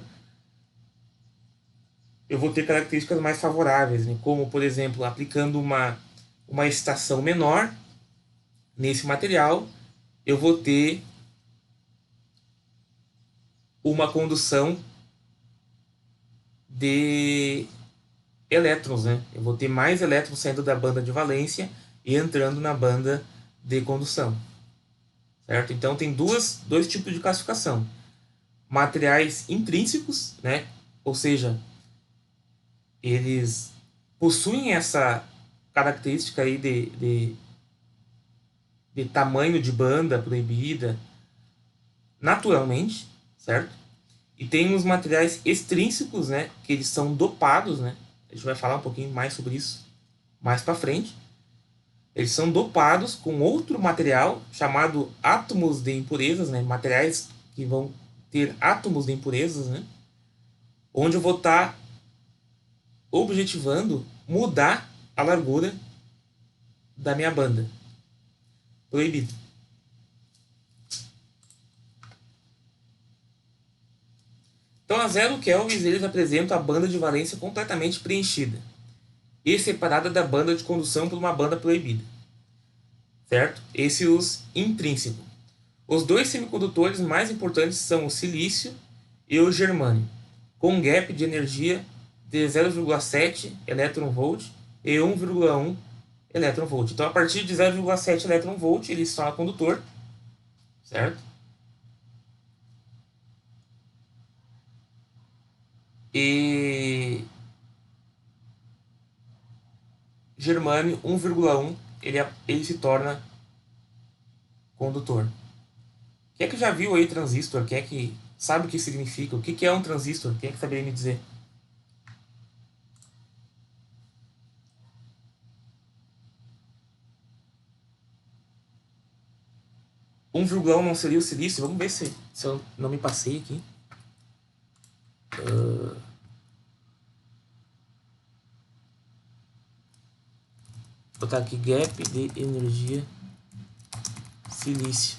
Eu vou ter características mais favoráveis, né, como, por exemplo, aplicando uma estação menor nesse material, eu vou ter uma condução de elétrons, né? Eu vou ter mais elétrons saindo da banda de valência e entrando na banda de condução, certo? Então tem dois tipos de classificação: materiais intrínsecos, né? Ou seja, eles possuem essa característica aí de tamanho de banda proibida naturalmente, certo? E tem os materiais extrínsecos, né? Que eles são dopados, né? A gente vai falar um pouquinho mais sobre isso mais para frente. Eles são dopados com outro material chamado átomos de impurezas, né? Materiais que vão ter átomos de impurezas, né? Onde eu vou estar objetivando mudar a largura da minha banda proibida. Então, a 0 kelvins eles apresentam a banda de valência completamente preenchida e separada da banda de condução por uma banda proibida, certo? Esses os intrínsecos. Os dois semicondutores mais importantes são o silício e o germânio, com um gap de energia de 0,7 eV e 1,1 eV. Então, a partir de 0,7 eV, ele se torna condutor, certo? E germânio 1,1 ele se torna condutor. Quem é que já viu aí transistor? Quem é que sabe o que significa? O que é um transistor? Quem é que saberia me dizer? 1,1 não seria o silício? Vamos ver se eu não me passei aqui. Vou botar aqui gap de energia silício.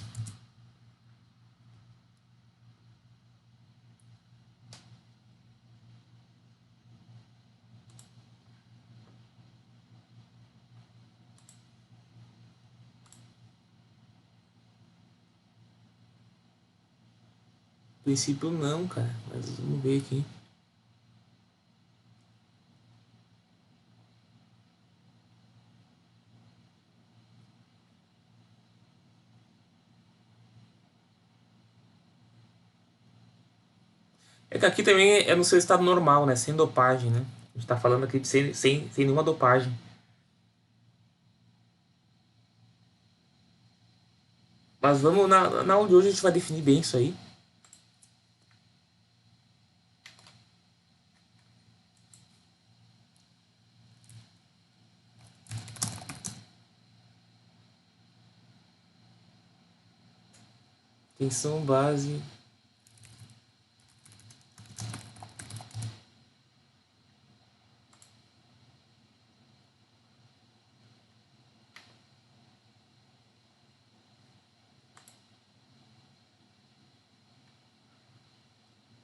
No princípio não, cara, mas vamos ver aqui. É que aqui também é no seu estado normal, né? Sem dopagem, né? A gente tá falando aqui de sem nenhuma dopagem. Mas vamos na aula de hoje a gente vai definir bem isso aí. Tensão base.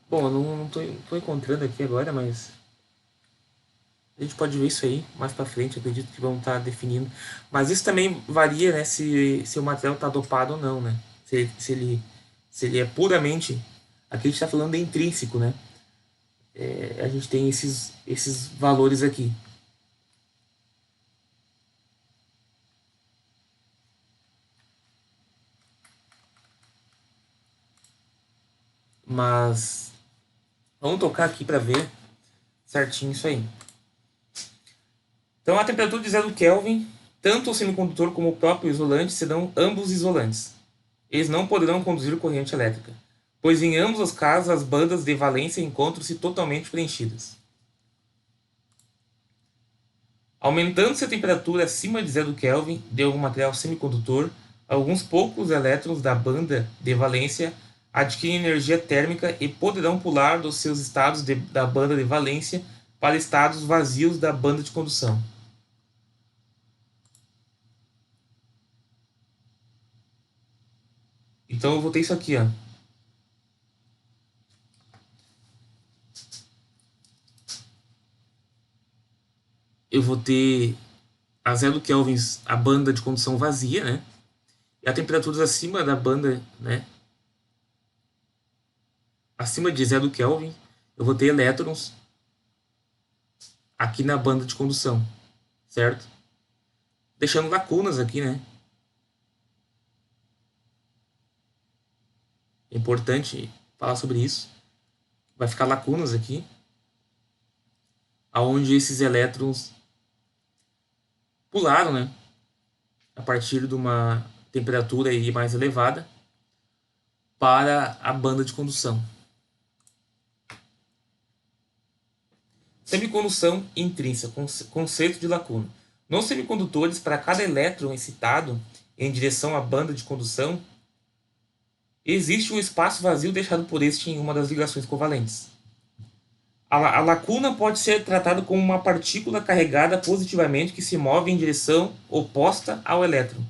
Bom, eu não tô encontrando aqui agora, mas A gente pode ver isso aí mais para frente, acredito que vão estar definindo. Mas isso também varia, né, se o material está dopado ou não, né? Se ele é puramente. Aqui a gente está falando de intrínseco, né? A gente tem esses valores aqui. Mas vamos tocar aqui para ver certinho isso aí. Então, a temperatura de 0 Kelvin, tanto o semicondutor como o próprio isolante serão ambos isolantes. Eles não poderão conduzir corrente elétrica, pois em ambos os casos as bandas de valência encontram-se totalmente preenchidas. Aumentando-se a temperatura acima de 0 Kelvin de algum material semicondutor, alguns poucos elétrons da banda de valência adquirem energia térmica e poderão pular dos seus estados da banda de valência para estados vazios da banda de condução. Então eu vou ter isso aqui, ó. Eu vou ter a 0 kelvins a banda de condução vazia, né? E a temperaturas acima da banda, né? Acima de 0 Kelvin, eu vou ter elétrons aqui na banda de condução, certo? Deixando lacunas aqui, né? É importante falar sobre isso. Vai ficar lacunas aqui, aonde esses elétrons pularam, né? A partir de uma temperatura aí mais elevada para a banda de condução. Semicondução intrínseca, conceito de lacuna. Nos semicondutores, para cada elétron excitado em direção à banda de condução, existe um espaço vazio deixado por este em uma das ligações covalentes. A lacuna pode ser tratada como uma partícula carregada positivamente que se move em direção oposta ao elétron.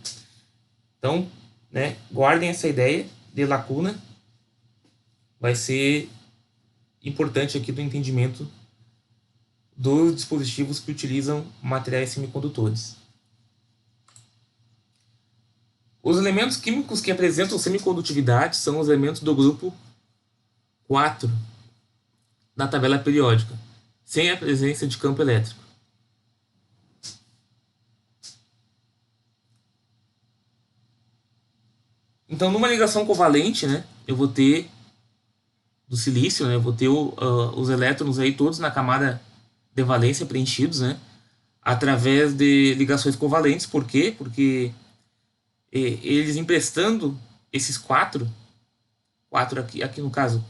Então, né, guardem essa ideia de lacuna. Vai ser importante aqui do entendimento dos dispositivos que utilizam materiais semicondutores. Os elementos químicos que apresentam semicondutividade são os elementos do grupo 4 da tabela periódica, sem a presença de campo elétrico. Então, numa ligação covalente, né, eu vou ter do silício, né, eu vou ter os elétrons aí todos na camada de valência preenchidos, né, através de ligações covalentes. Por quê? Porque eles emprestando esses quatro aqui no caso,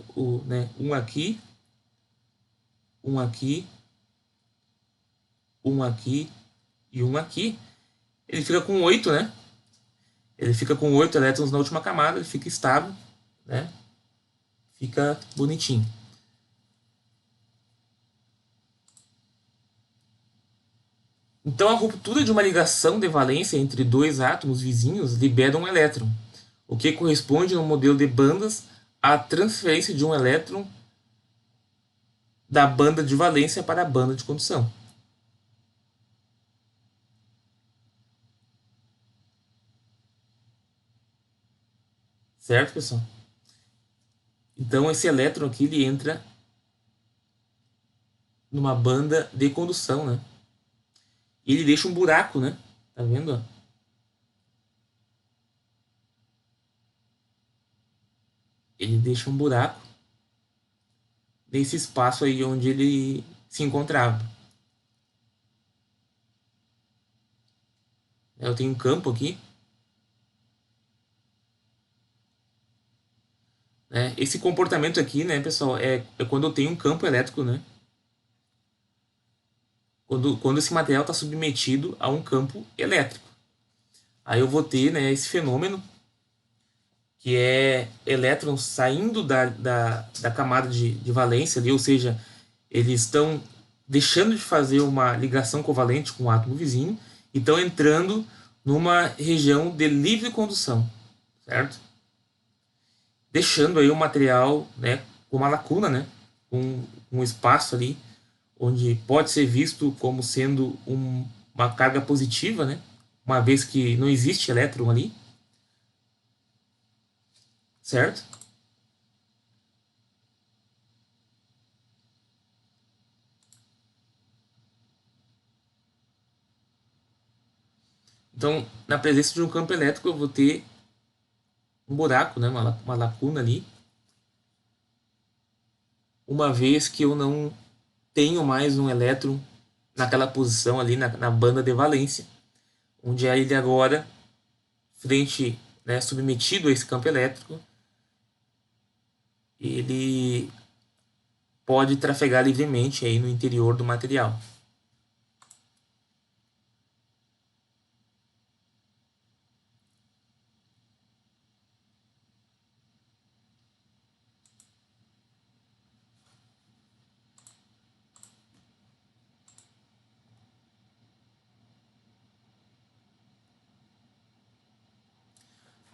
né, um aqui, um aqui, um aqui e um aqui, ele fica com 8, né? Ele fica com 8 elétrons na última camada, ele fica estável, né? Fica bonitinho. Então, a ruptura de uma ligação de valência entre dois átomos vizinhos libera um elétron, o que corresponde no modelo de bandas à transferência de um elétron da banda de valência para a banda de condução. Certo, pessoal? Então, esse elétron aqui ele entra numa banda de condução, né? E ele deixa um buraco, né? Tá vendo? Ele deixa um buraco nesse espaço aí onde ele se encontrava. Eu tenho um campo aqui. Né? Esse comportamento aqui, né, pessoal, é quando eu tenho um campo elétrico, né? Quando esse material está submetido a um campo elétrico. Aí eu vou ter, né, esse fenômeno que é elétrons saindo da camada de valência ali, ou seja, eles estão deixando de fazer uma ligação covalente com o átomo vizinho e estão entrando numa região de livre condução, certo? Deixando aí o material, né, com uma lacuna, né, com um espaço ali onde pode ser visto como sendo uma carga positiva, né? Uma vez que não existe elétron ali, certo? Então, na presença de um campo elétrico, eu vou ter um buraco, né? Uma lacuna ali, uma vez que eu não tenho mais um elétron naquela posição ali na banda de valência, onde ele agora, frente, né, submetido a esse campo elétrico, ele pode trafegar livremente aí no interior do material.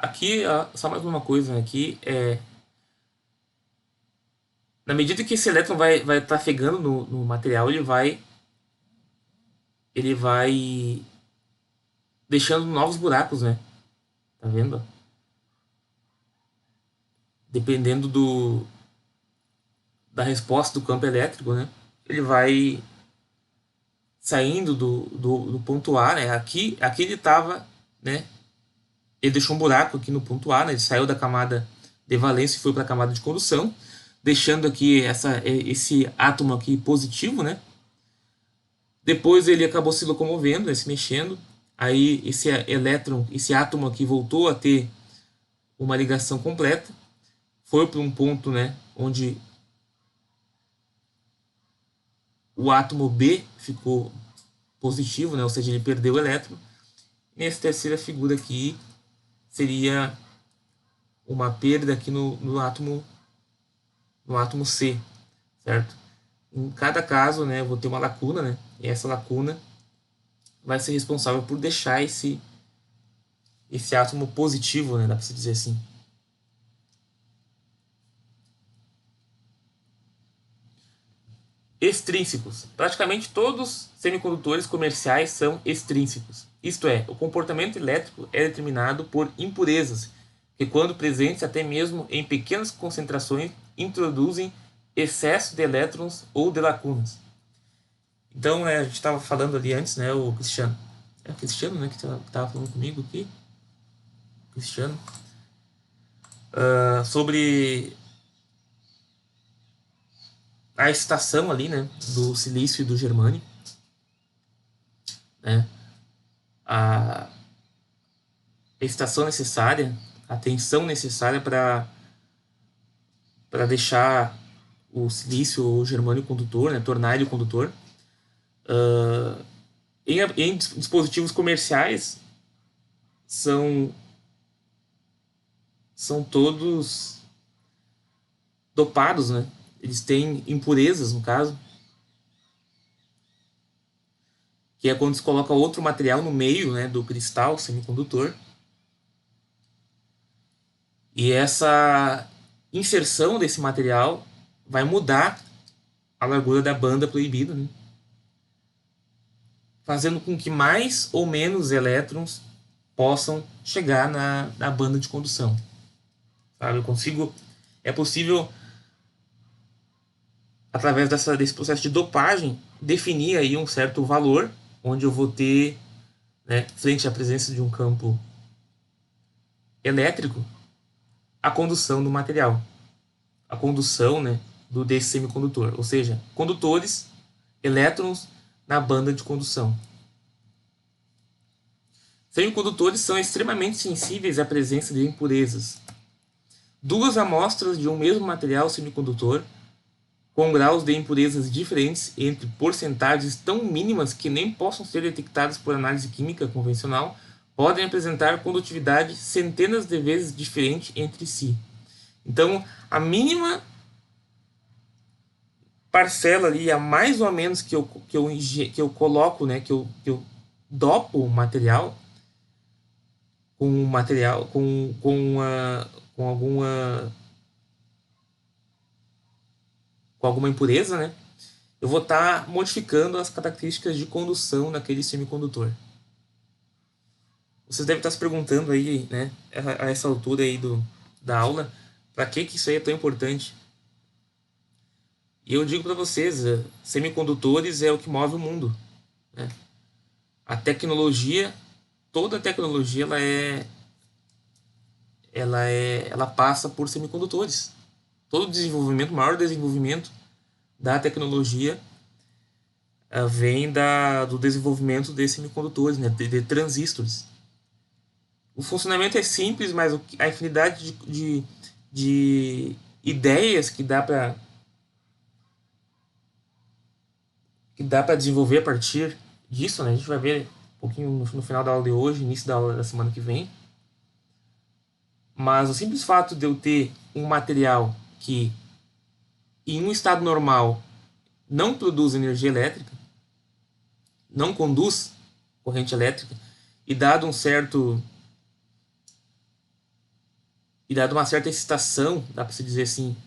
Aqui, só mais uma coisa aqui, na medida que esse elétron vai trafegando no material, ele vai deixando novos buracos, né? Tá vendo? Dependendo da resposta do campo elétrico, né? Ele vai saindo do ponto A, né? Aqui ele estava, né? Ele deixou um buraco aqui no ponto A, né? Ele saiu da camada de valência e foi para a camada de condução, deixando aqui esse átomo aqui positivo, né? Depois ele acabou se locomovendo, né? Se mexendo. Aí esse elétron, esse átomo aqui voltou a ter uma ligação completa, foi para um ponto, né? Onde o átomo B ficou positivo, né? Ou seja, ele perdeu o elétron. E essa terceira figura aqui seria uma perda aqui no átomo C, certo? Em cada caso, né, eu vou ter uma lacuna, né? E essa lacuna vai ser responsável por deixar esse átomo positivo, né? Dá para se dizer assim. Extrínsecos. Praticamente todos os semicondutores comerciais são extrínsecos. Isto é, o comportamento elétrico é determinado por impurezas, que quando presentes até mesmo em pequenas concentrações, introduzem excesso de elétrons ou de lacunas. Então, a gente estava falando ali antes, né, o Cristiano. É o Cristiano, né, que estava falando comigo aqui. Cristiano. Sobre a excitação ali, né, do silício e do germânio, né, a excitação necessária, a tensão necessária para deixar o silício ou o germânio condutor, né, tornar ele condutor. Em dispositivos comerciais são todos dopados, né? Eles têm impurezas, no caso, que é quando se coloca outro material no meio, né, do cristal semicondutor. E essa inserção desse material vai mudar a largura da banda proibida, né? Fazendo com que mais ou menos elétrons possam chegar na banda de condução. Sabe? É possível, através desse processo de dopagem, definir aí um certo valor, onde eu vou ter, né, frente à presença de um campo elétrico, a condução do material, a condução, né, desse semicondutor, ou seja, condutores, elétrons na banda de condução. Semicondutores são extremamente sensíveis à presença de impurezas. Duas amostras de um mesmo material semicondutor, com graus de impurezas diferentes entre porcentagens tão mínimas que nem possam ser detectadas por análise química convencional, podem apresentar condutividade centenas de vezes diferente entre si. Então, a mínima parcela ali, a mais ou menos que eu coloco, né, que eu dopo o material com alguma impureza, né? eu vou estar modificando as características de condução naquele semicondutor. Vocês devem estar se perguntando aí, né, a essa altura aí da aula, para que isso aí é tão importante? E eu digo para vocês, semicondutores é o que move o mundo, né? A tecnologia, toda a tecnologia, ela passa por semicondutores. Todo o desenvolvimento, o maior desenvolvimento da tecnologia vem do desenvolvimento de semicondutores, né, de transistores. O funcionamento é simples, mas a infinidade de ideias que dá para desenvolver a partir disso, né? A gente vai ver um pouquinho no final da aula de hoje, início da aula da semana que vem. Mas o simples fato de eu ter um material que, em um estado normal, não produz energia elétrica, não conduz corrente elétrica, e dado uma certa excitação, dá para se dizer assim,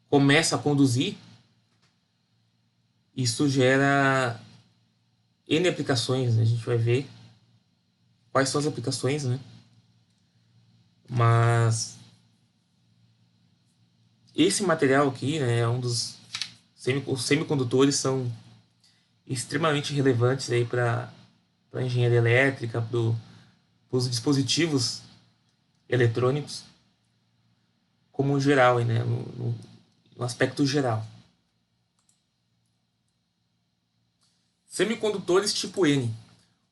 começa a conduzir, isso gera N aplicações, né? A gente vai ver quais são as aplicações, né? Mas esse material aqui, né, é um dos os semicondutores são extremamente relevantes aí para a engenharia elétrica, para os dispositivos eletrônicos, como geral, né, no aspecto geral. Semicondutores tipo N.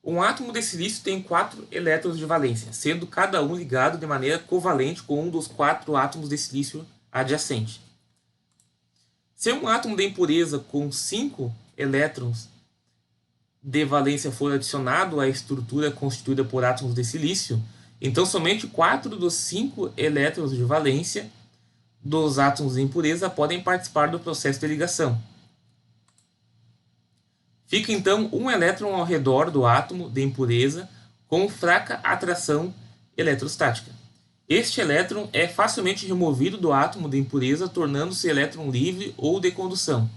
Um átomo de silício tem 4 elétrons de valência, sendo cada um ligado de maneira covalente com um dos 4 átomos de silício adjacente. Se um átomo de impureza com 5 elétrons de valência for adicionado à estrutura constituída por átomos de silício, então somente 4 dos 5 elétrons de valência dos átomos de impureza podem participar do processo de ligação. Fica então um elétron ao redor do átomo de impureza com fraca atração eletrostática. Este elétron é facilmente removido do átomo de impureza, tornando-se elétron livre ou de condução.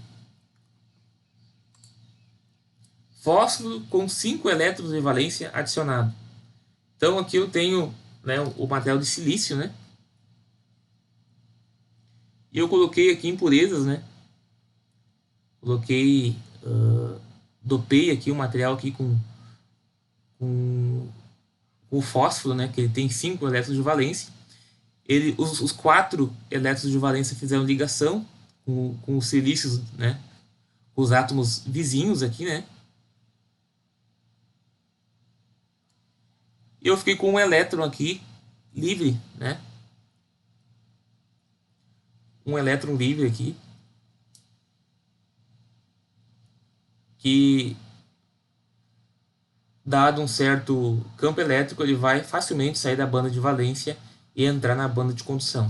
Fósforo com 5 elétrons de valência adicionado. Então aqui eu tenho, né, o material de silício, né? E eu coloquei aqui impurezas, né? Coloquei, dopei aqui o material aqui com o fósforo, né? Que ele tem 5 elétrons de valência. Os 4 elétrons de valência fizeram ligação com os silícios, né? Com os átomos vizinhos aqui, né? E eu fiquei com um elétron aqui livre, né? Um elétron livre aqui, que, dado um certo campo elétrico, ele vai facilmente sair da banda de valência e entrar na banda de condução.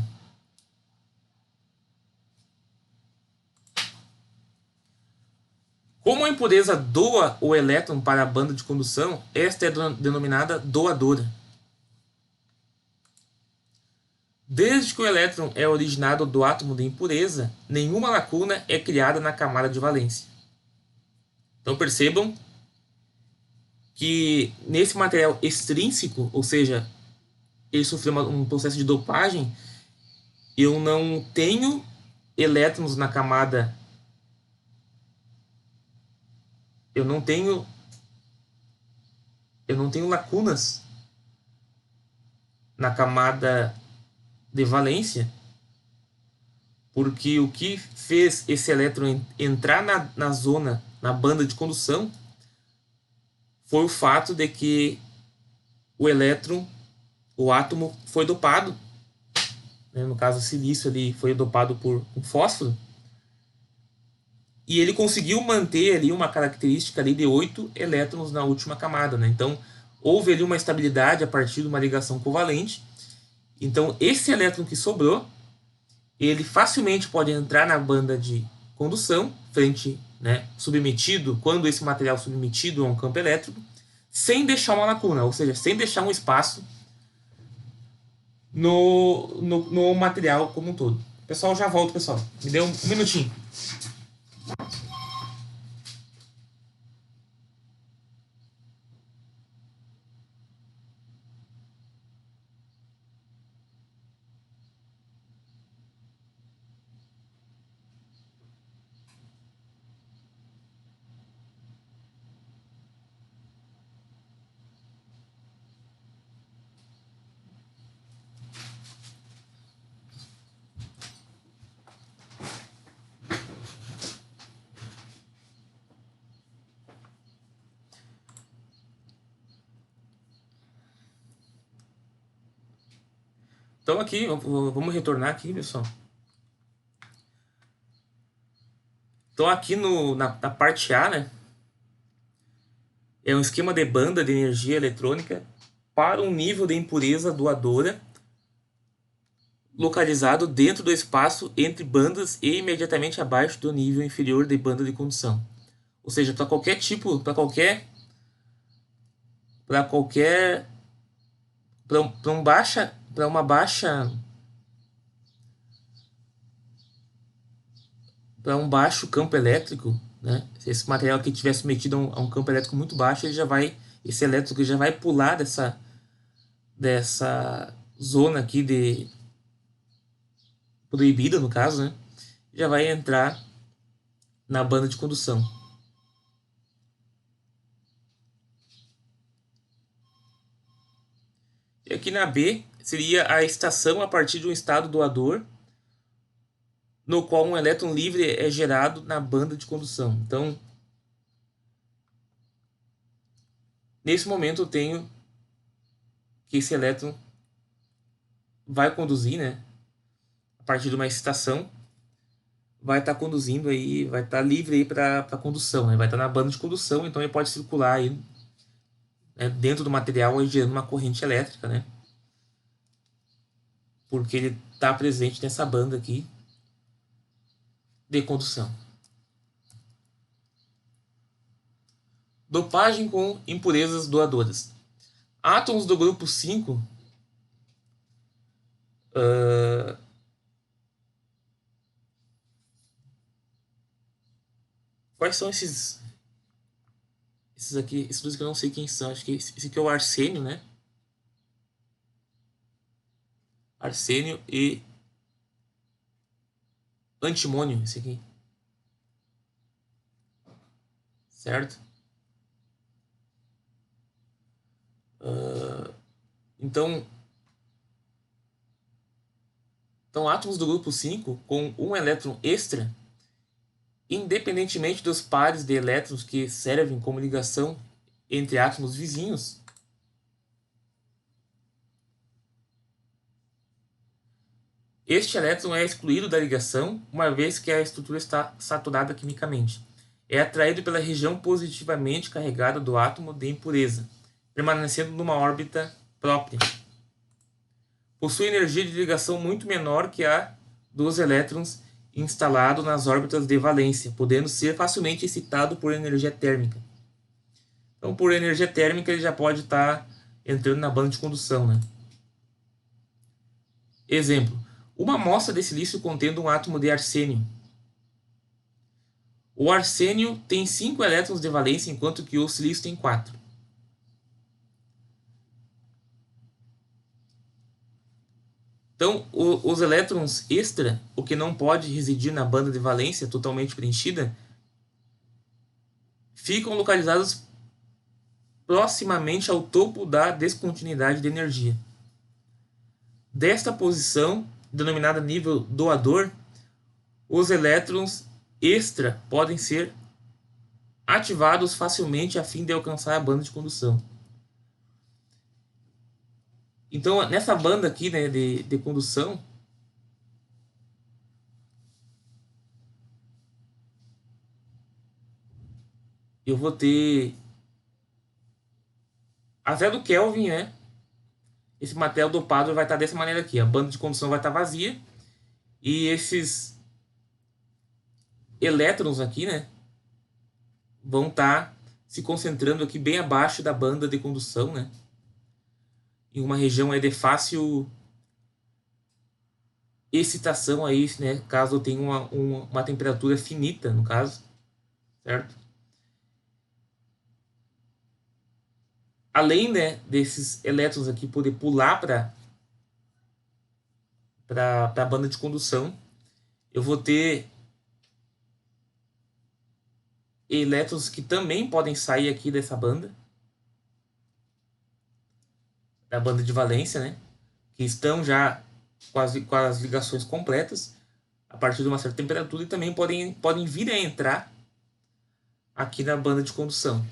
Como a impureza doa o elétron para a banda de condução, esta é denominada doadora. Desde que o elétron é originado do átomo de impureza, nenhuma lacuna é criada na camada de valência. Então percebam que nesse material extrínseco, ou seja, ele sofreu um processo de dopagem, eu não tenho elétrons na camada, eu não tenho lacunas na camada de valência, porque o que fez esse elétron entrar na zona, na banda de condução, foi o fato de que o elétron, o átomo, foi dopado, né? No caso o silício ali foi dopado por um fósforo, e ele conseguiu manter ali uma característica ali de 8 elétrons na última camada, né? Então houve ali uma estabilidade a partir de uma ligação covalente. Então esse elétron que sobrou, ele facilmente pode entrar na banda de condução, frente, né, submetido, quando esse material submetido a um campo elétrico, sem deixar uma lacuna, ou seja, sem deixar um espaço no material como um todo. Pessoal, já volto, pessoal. Me dê um minutinho. Então aqui, vamos retornar aqui, pessoal. Então aqui na parte A, né, é um esquema de banda de energia eletrônica para um nível de impureza doadora localizado dentro do espaço entre bandas e imediatamente abaixo do nível inferior de banda de condução. Ou seja, para qualquer tipo, para qualquer, para uma baixa, para um baixo campo elétrico, né? Se esse material aqui estiver submetido a um campo elétrico muito baixo, esse elétrico já vai pular dessa zona aqui de proibida, no caso, né? Já vai entrar na banda de condução. E aqui na B seria a estação a partir de um estado doador, no qual um elétron livre é gerado na banda de condução. Então, nesse momento eu tenho que esse elétron vai conduzir, né? A partir de uma estação, vai estar conduzindo aí, vai estar livre aí para condução, né? Vai estar na banda de condução, então ele pode circular aí, né, dentro do material aí, gerando uma corrente elétrica, né? Porque ele está presente nessa banda aqui de condução. Dopagem com impurezas doadoras. Átomos do grupo 5 quais são esses aqui? Esses dois que eu não sei quem são. Acho que esse aqui é o arsênio, né? Arsênio e antimônio, esse aqui. Certo? Então, átomos do grupo 5 com um elétron extra, independentemente dos pares de elétrons que servem como ligação entre átomos vizinhos, este elétron é excluído da ligação uma vez que a estrutura está saturada quimicamente. É atraído pela região positivamente carregada do átomo de impureza, permanecendo numa órbita própria. Possui energia de ligação muito menor que a dos elétrons instalados nas órbitas de valência, podendo ser facilmente excitado por energia térmica. Então, por energia térmica, ele já pode estar entrando na banda de condução, né? Exemplo: uma amostra de silício contendo um átomo de arsênio. O arsênio tem 5 elétrons de valência, enquanto que o silício tem 4. Então, os elétrons extra, o que não pode residir na banda de valência totalmente preenchida, ficam localizados proximamente ao topo da descontinuidade de energia. Desta posição, denominada nível doador, os elétrons extra podem ser ativados facilmente a fim de alcançar a banda de condução. Então, nessa banda aqui, né, de condução, eu vou ter a 0 Kelvin, né? Esse material dopado vai estar dessa maneira aqui. A banda de condução vai estar vazia e esses elétrons aqui, né, vão estar se concentrando aqui bem abaixo da banda de condução, né? Em uma região aí de fácil excitação aí, né? Caso eu tenha uma temperatura finita, no caso, certo? Além, né, desses elétrons aqui poder pular para a banda de condução, eu vou ter elétrons que também podem sair aqui dessa banda, da banda de valência, né? Que estão já com as ligações completas a partir de uma certa temperatura e também podem vir a entrar aqui na banda de condução.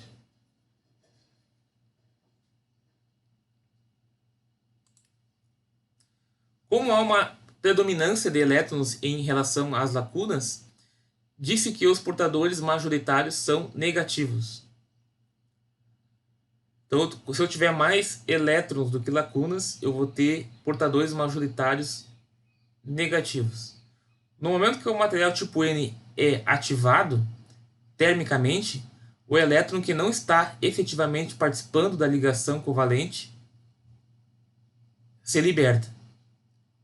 Como há uma predominância de elétrons em relação às lacunas, disse que os portadores majoritários são negativos. Então, se eu tiver mais elétrons do que lacunas, eu vou ter portadores majoritários negativos. No momento que o material tipo N é ativado termicamente, o elétron que não está efetivamente participando da ligação covalente se liberta.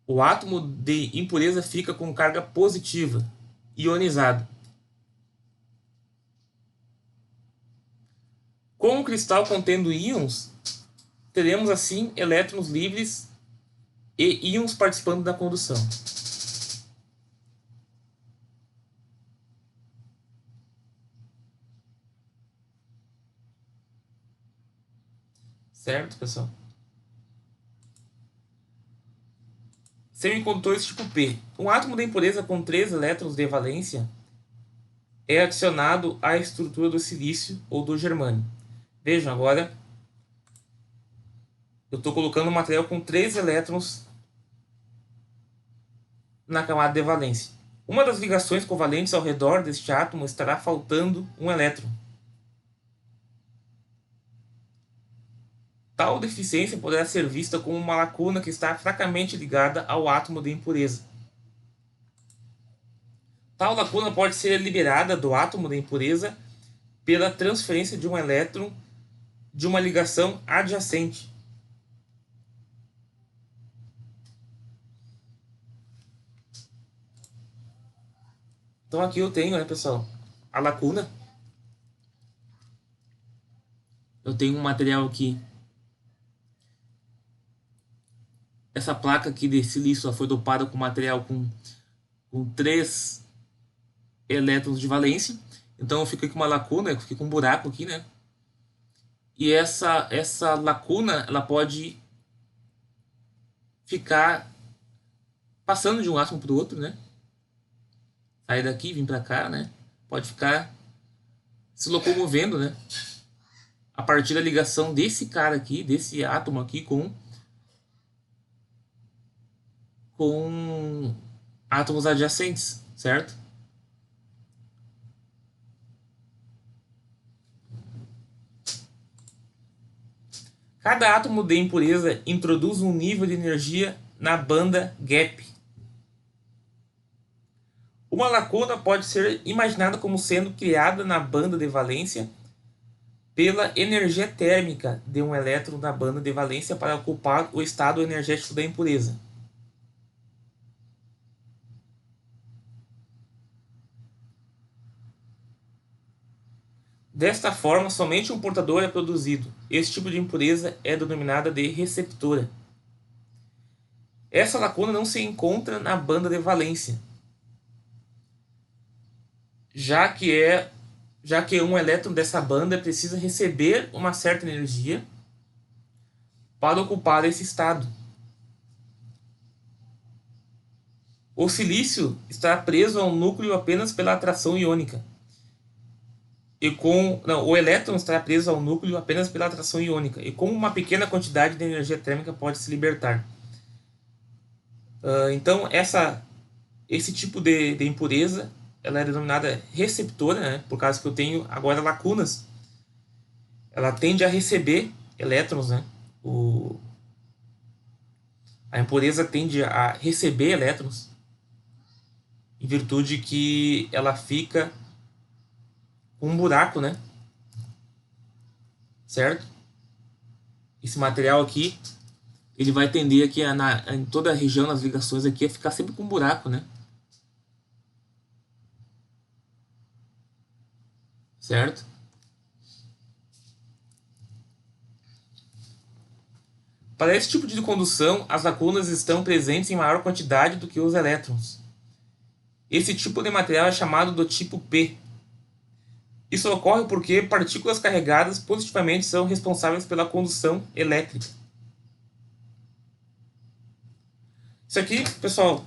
O átomo de impureza fica com carga positiva, ionizado. Com o cristal contendo íons, teremos assim elétrons livres e íons participando da condução. Certo, pessoal? Semicondutores tipo P. Um átomo de impureza com 3 elétrons de valência é adicionado à estrutura do silício ou do germânio. Vejam agora, eu estou colocando um material com 3 elétrons na camada de valência. Uma das ligações covalentes ao redor deste átomo estará faltando um elétron. Tal deficiência poderá ser vista como uma lacuna que está fracamente ligada ao átomo de impureza. Tal lacuna pode ser liberada do átomo de impureza pela transferência de um elétron de uma ligação adjacente. Então aqui eu tenho, pessoal, a lacuna. Eu tenho um material aqui. Essa placa aqui de silício foi dopada com material com 3 elétrons de valência. Então eu fico com uma lacuna, fica com um buraco aqui, né? E essa lacuna, ela pode ficar passando de um átomo para o outro, né? Sair daqui, vir para cá, né? Pode ficar se locomovendo, né? A partir da ligação desse cara aqui, desse átomo aqui com átomos adjacentes, certo? Cada átomo de impureza introduz um nível de energia na banda gap. Uma lacuna pode ser imaginada como sendo criada na banda de valência pela energia térmica de um elétron na banda de valência para ocupar o estado energético da impureza. Desta forma, somente um portador é produzido. Esse tipo de impureza é denominada de receptora. Essa lacuna não se encontra na banda de valência, já que um elétron dessa banda precisa receber uma certa energia para ocupar esse estado. O silício está preso ao núcleo apenas pela atração iônica. O elétron está preso ao núcleo apenas pela atração iônica, e com uma pequena quantidade de energia térmica pode se libertar. Então, esse tipo de impureza, ela é denominada receptora, né? Por causa que eu tenho agora lacunas. Ela tende a receber elétrons, né? A impureza tende a receber elétrons, em virtude que ela fica com um buraco, né? Certo? Esse material aqui, ele vai tender aqui em toda a região, nas ligações aqui, a ficar sempre com um buraco, né? Certo? Para esse tipo de condução, as lacunas estão presentes em maior quantidade do que os elétrons. Esse tipo de material é chamado do tipo P. Isso ocorre porque partículas carregadas positivamente são responsáveis pela condução elétrica. Isso aqui, pessoal,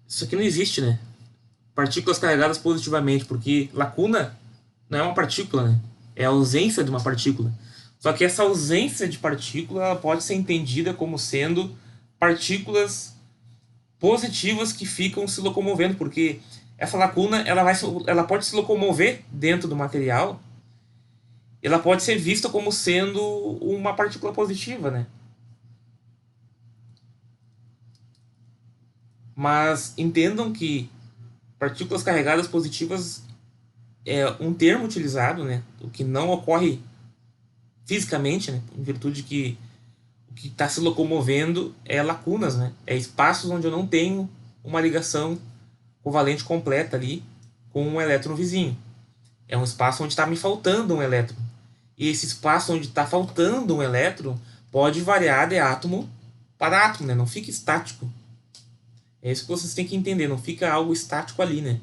isso aqui não existe, né? Partículas carregadas positivamente, porque lacuna não é uma partícula, né? É a ausência de uma partícula. Só que essa ausência de partícula ela pode ser entendida como sendo partículas positivas que ficam se locomovendo, porque essa lacuna ela pode se locomover dentro do material, ela pode ser vista como sendo uma partícula positiva, né? Mas entendam que partículas carregadas positivas é um termo utilizado, né? O que não ocorre fisicamente, né? Em virtude que o que está se locomovendo é lacunas, né? É espaços onde eu não tenho uma ligação covalente completa ali com um elétron vizinho. É um espaço onde está me faltando um elétron. E esse espaço onde está faltando um elétron pode variar de átomo para átomo, né? Não fica estático. É isso que vocês têm que entender, não fica algo estático ali, né?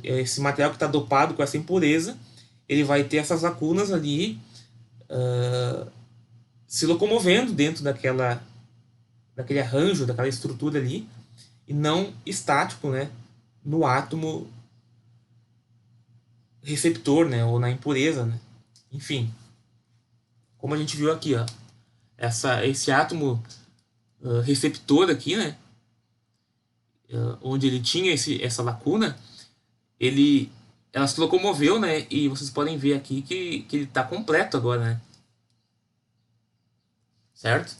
Esse material que está dopado com essa impureza, ele vai ter essas lacunas ali se locomovendo dentro daquele arranjo, daquela estrutura ali, e não estático, né? No átomo receptor, né? Ou na impureza, né? Enfim, como a gente viu aqui, ó, esse átomo receptor aqui, né? Onde ele tinha essa lacuna, ela se locomoveu, né? E vocês podem ver aqui que ele está completo agora, né? Certo?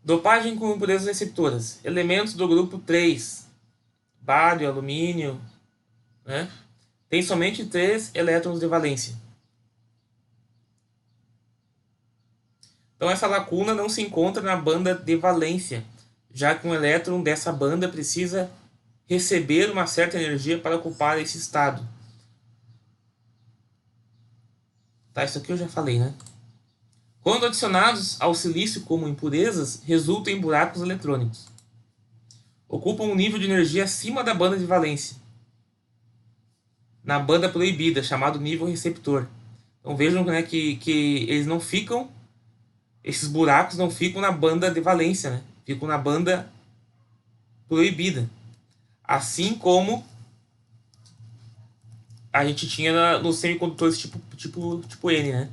Dopagem com impurezas receptoras. Elementos do grupo 3, bário, alumínio, né? Tem somente 3 elétrons de valência. Então essa lacuna não se encontra na banda de valência, já que um elétron dessa banda precisa receber uma certa energia para ocupar esse estado. Tá, isso aqui eu já falei, né? Quando adicionados ao silício como impurezas, resultam em buracos eletrônicos. Ocupam um nível de energia acima da banda de valência, na banda proibida, chamado nível receptor. Então vejam, né, que eles não ficam, esses buracos não ficam na banda de valência, né? Ficam na banda proibida. Assim como a gente tinha nos semicondutores tipo N, né?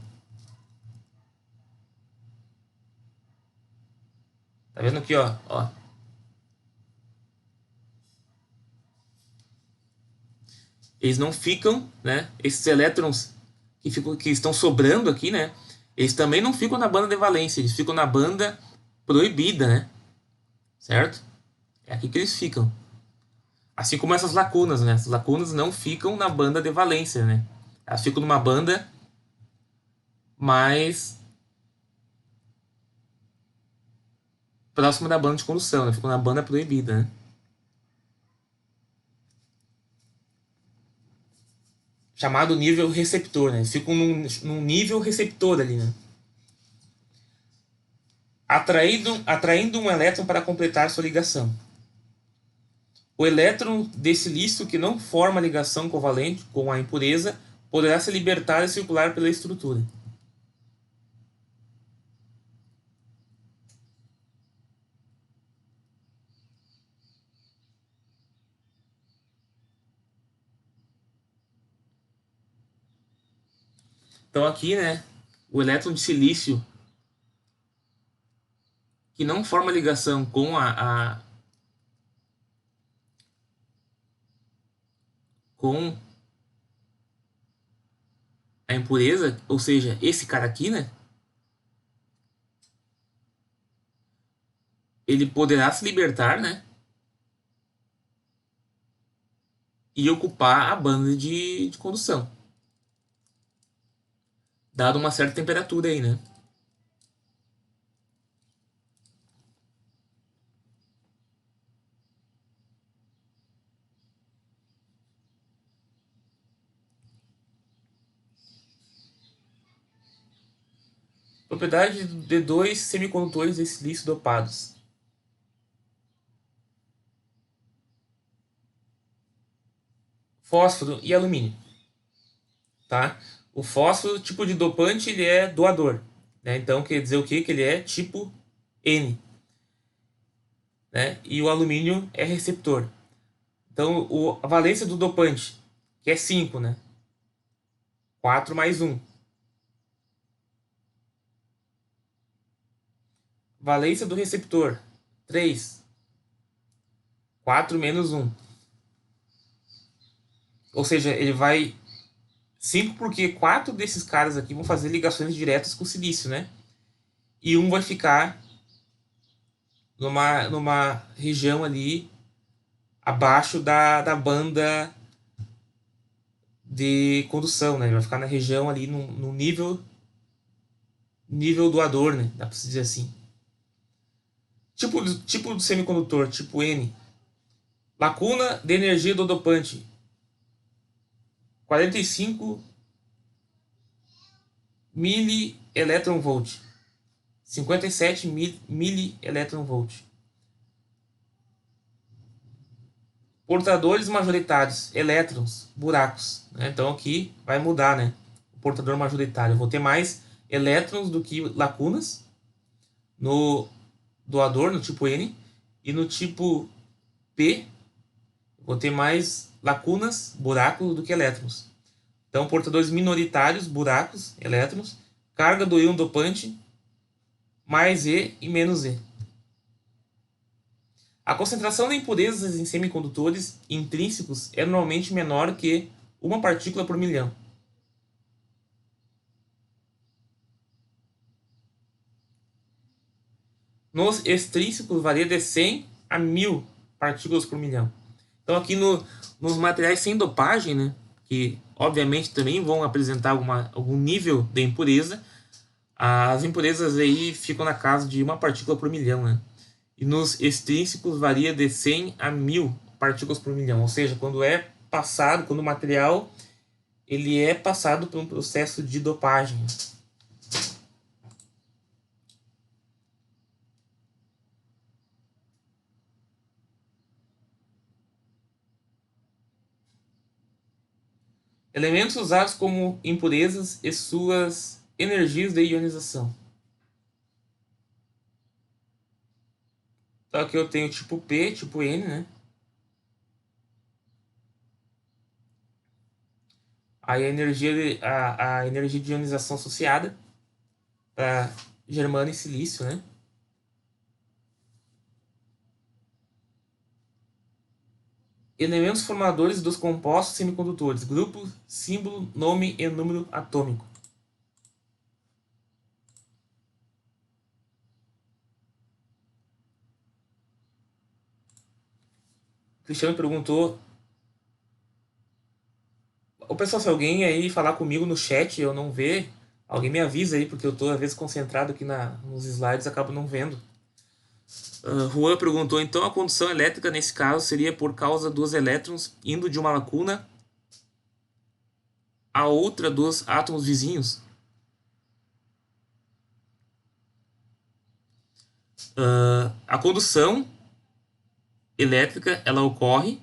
Tá vendo aqui, ó? Eles não ficam, né? Esses elétrons que estão sobrando aqui, né? Eles também não ficam na banda de valência, eles ficam na banda proibida, né? Certo? É aqui que eles ficam. Assim como essas lacunas, né? As lacunas não ficam na banda de valência, né? Elas ficam numa banda mais próxima da banda de condução, né? Ficam na banda proibida, né? Chamado nível receptor, né? Eles ficam num nível receptor ali, né? Atraindo um elétron para completar sua ligação. O elétron desse silício que não forma ligação covalente com a impureza poderá se libertar e circular pela estrutura. Então aqui, né, o elétron de silício que não forma ligação com com a impureza, ou seja, esse cara aqui, né, ele poderá se libertar, né, e ocupar a banda de condução, dado uma certa temperatura aí, né. Propriedade de dois semicondutores de silício dopados. Fósforo e alumínio. Tá? O fósforo, tipo de dopante, ele é doador. Né? Então, quer dizer o quê? Que ele é tipo N, né? E o alumínio é receptor. Então, a valência do dopante, que é 5, né? 4 mais 1. Valência do receptor, 3. 4 menos 1. Ou seja, ele vai 5 porque 4 desses caras aqui vão fazer ligações diretas com o silício, né? E um vai ficar numa região ali abaixo da banda de condução, né? Ele vai ficar na região ali no nível doador, né? Dá pra se dizer assim. Tipo do semicondutor, tipo N. Lacuna de energia do dopante, 45 milielectronvolt. 57 milielectronvolt. Portadores majoritários, elétrons, buracos, né? Então aqui vai mudar, né? O portador majoritário. Eu vou ter mais elétrons do que lacunas no doador, no tipo N. E no tipo P, vou ter mais lacunas, buracos, do que elétrons. Então, portadores minoritários, buracos, elétrons. Carga do íon dopante, mais E e menos E. A concentração de impurezas em semicondutores intrínsecos é normalmente menor que uma partícula por milhão. Nos extrínsecos varia de 100 a 1000 partículas por milhão. Então aqui nos materiais sem dopagem, né, que obviamente também vão apresentar algum nível de impureza, as impurezas aí ficam na casa de uma partícula por milhão, né? E nos extrínsecos varia de 100 a 1000 partículas por milhão. Ou seja, quando o material ele é passado por um processo de dopagem. Elementos usados como impurezas e suas energias de ionização. Então aqui eu tenho tipo P, tipo N, né? Aí a energia de ionização associada para germânio e silício, né? Elementos formadores dos compostos semicondutores. Grupo, símbolo, nome e número atômico. O Cristiano perguntou. Ô pessoal, se alguém aí falar comigo no chat e eu não ver, alguém me avisa aí, porque eu tô às vezes concentrado aqui nos slides e acabo não vendo. Juan perguntou, então a condução elétrica nesse caso seria por causa dos elétrons indo de uma lacuna a outra dos átomos vizinhos? A condução elétrica ela ocorre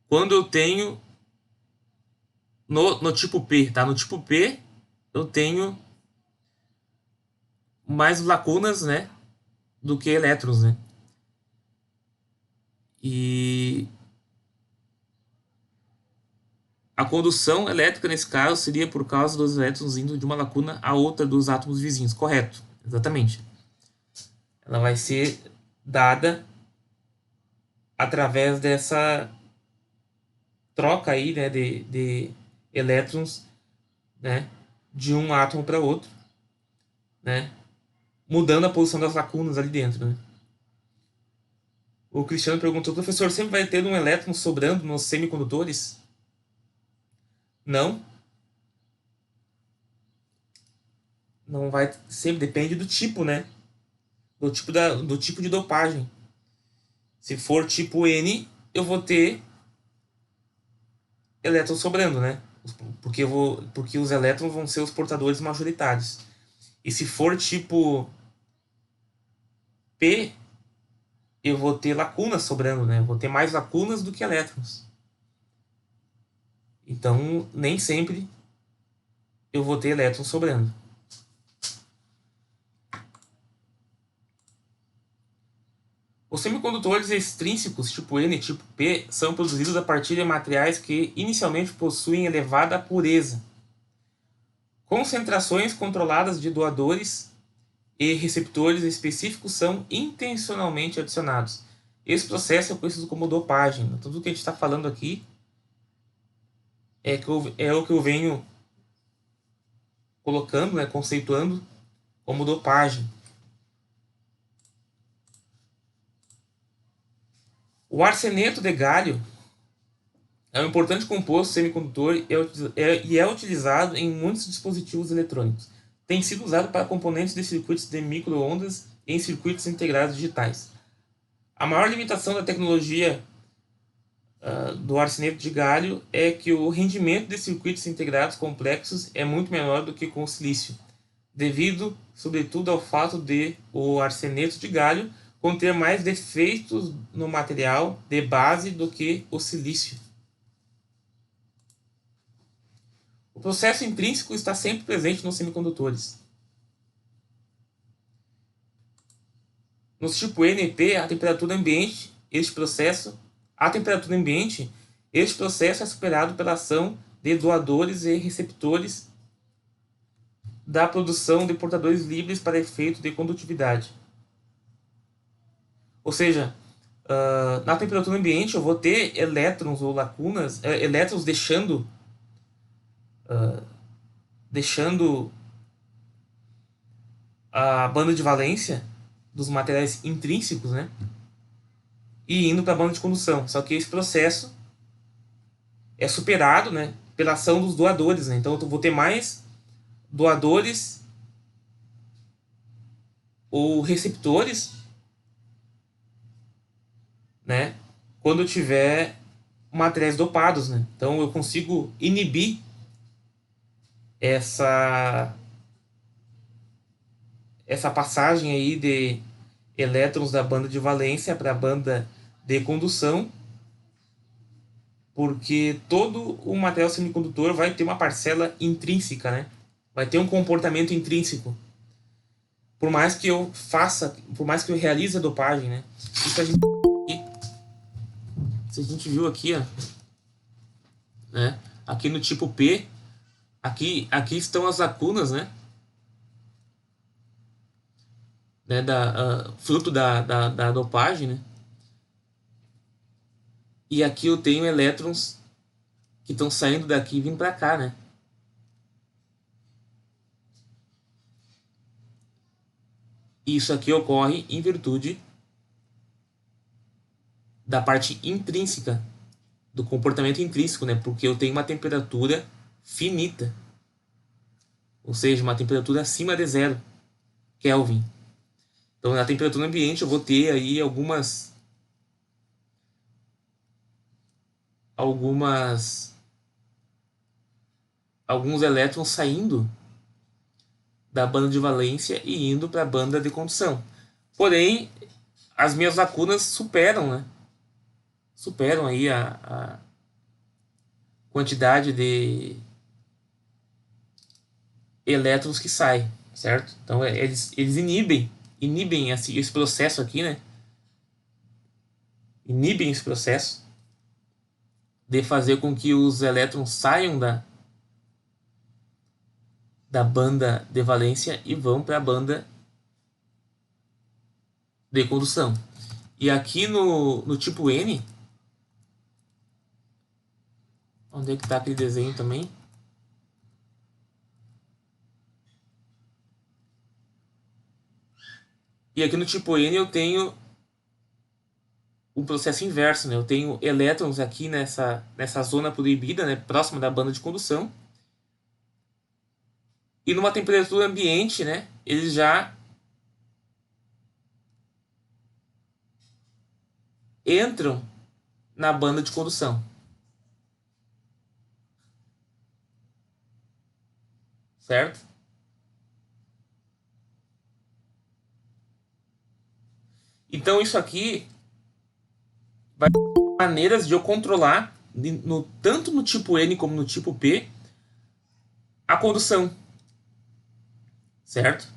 quando eu tenho no tipo P, tá? No tipo P eu tenho mais lacunas, né, do que elétrons, né? E a condução elétrica, nesse caso, seria por causa dos elétrons indo de uma lacuna a outra dos átomos vizinhos. Correto, exatamente. Ela vai ser dada através dessa troca aí, né, de elétrons, né, de um átomo para outro, né, mudando a posição das lacunas ali dentro, né. O Cristiano perguntou, professor, sempre vai ter um elétron sobrando nos semicondutores? Não. Não vai, sempre depende do tipo, né, do tipo de dopagem. Se for tipo N, eu vou ter elétrons sobrando, né? Porque os elétrons vão ser os portadores majoritários. E se for tipo P, eu vou ter lacunas sobrando, né? Eu vou ter mais lacunas do que elétrons. Então, nem sempre eu vou ter elétrons sobrando. Os semicondutores extrínsecos tipo N e tipo P são produzidos a partir de materiais que inicialmente possuem elevada pureza. Concentrações controladas de doadores e receptores específicos são intencionalmente adicionados. Esse processo é conhecido como dopagem. Tudo que a gente está falando aqui é o que eu venho colocando, né, conceituando como dopagem. O arseneto de galho é um importante composto semicondutor e é utilizado em muitos dispositivos eletrônicos. Tem sido usado para componentes de circuitos de micro-ondas e em circuitos integrados digitais. A maior limitação da tecnologia do arseneto de galho é que o rendimento de circuitos integrados complexos é muito menor do que com o silício, devido, sobretudo, ao fato de o arseneto de galho conter mais defeitos no material de base do que o silício. O processo intrínseco está sempre presente nos semicondutores. Nos tipo N e P, a temperatura ambiente, este processo é superado pela ação de doadores e receptores da produção de portadores livres para efeito de condutividade. Ou seja, na temperatura ambiente eu vou ter elétrons ou lacunas, elétrons deixando a banda de valência dos materiais intrínsecos, né? E indo para a banda de condução. Só que esse processo é superado, né, pela ação dos doadores, né? Então eu vou ter mais doadores ou receptores, né, quando eu tiver materiais dopados, né? Então eu consigo inibir essa passagem aí de elétrons da banda de valência para a banda de condução, porque todo o material semicondutor vai ter uma parcela intrínseca, né? Vai ter um comportamento intrínseco. Por mais que eu realize a dopagem, né? Isso a gente viu aqui, ó, né? Aqui no tipo P, aqui estão as lacunas, né? Fruto da dopagem, né? E aqui eu tenho elétrons que estão saindo daqui e vindo para cá, né? Isso aqui ocorre em virtude da parte intrínseca, do comportamento intrínseco, né? Porque eu tenho uma temperatura finita, ou seja, uma temperatura acima de 0 Kelvin. Então, na temperatura ambiente eu vou ter aí alguns elétrons saindo da banda de valência e indo para a banda de condução. Porém, as minhas lacunas superam aí a quantidade de elétrons que saem, certo? Então eles inibem esse processo aqui, né? Inibem esse processo de fazer com que os elétrons saiam da banda de valência e vão para a banda de condução. E aqui no tipo N, onde é que está aquele desenho também? E aqui no tipo N eu tenho o processo inverso, né? Eu tenho elétrons aqui nessa zona proibida, né? Próxima da banda de condução. E numa temperatura ambiente, né? Eles já entram na banda de condução. Certo? Então isso aqui vai ter maneiras de eu controlar, tanto no tipo N como no tipo P, a condução. Certo?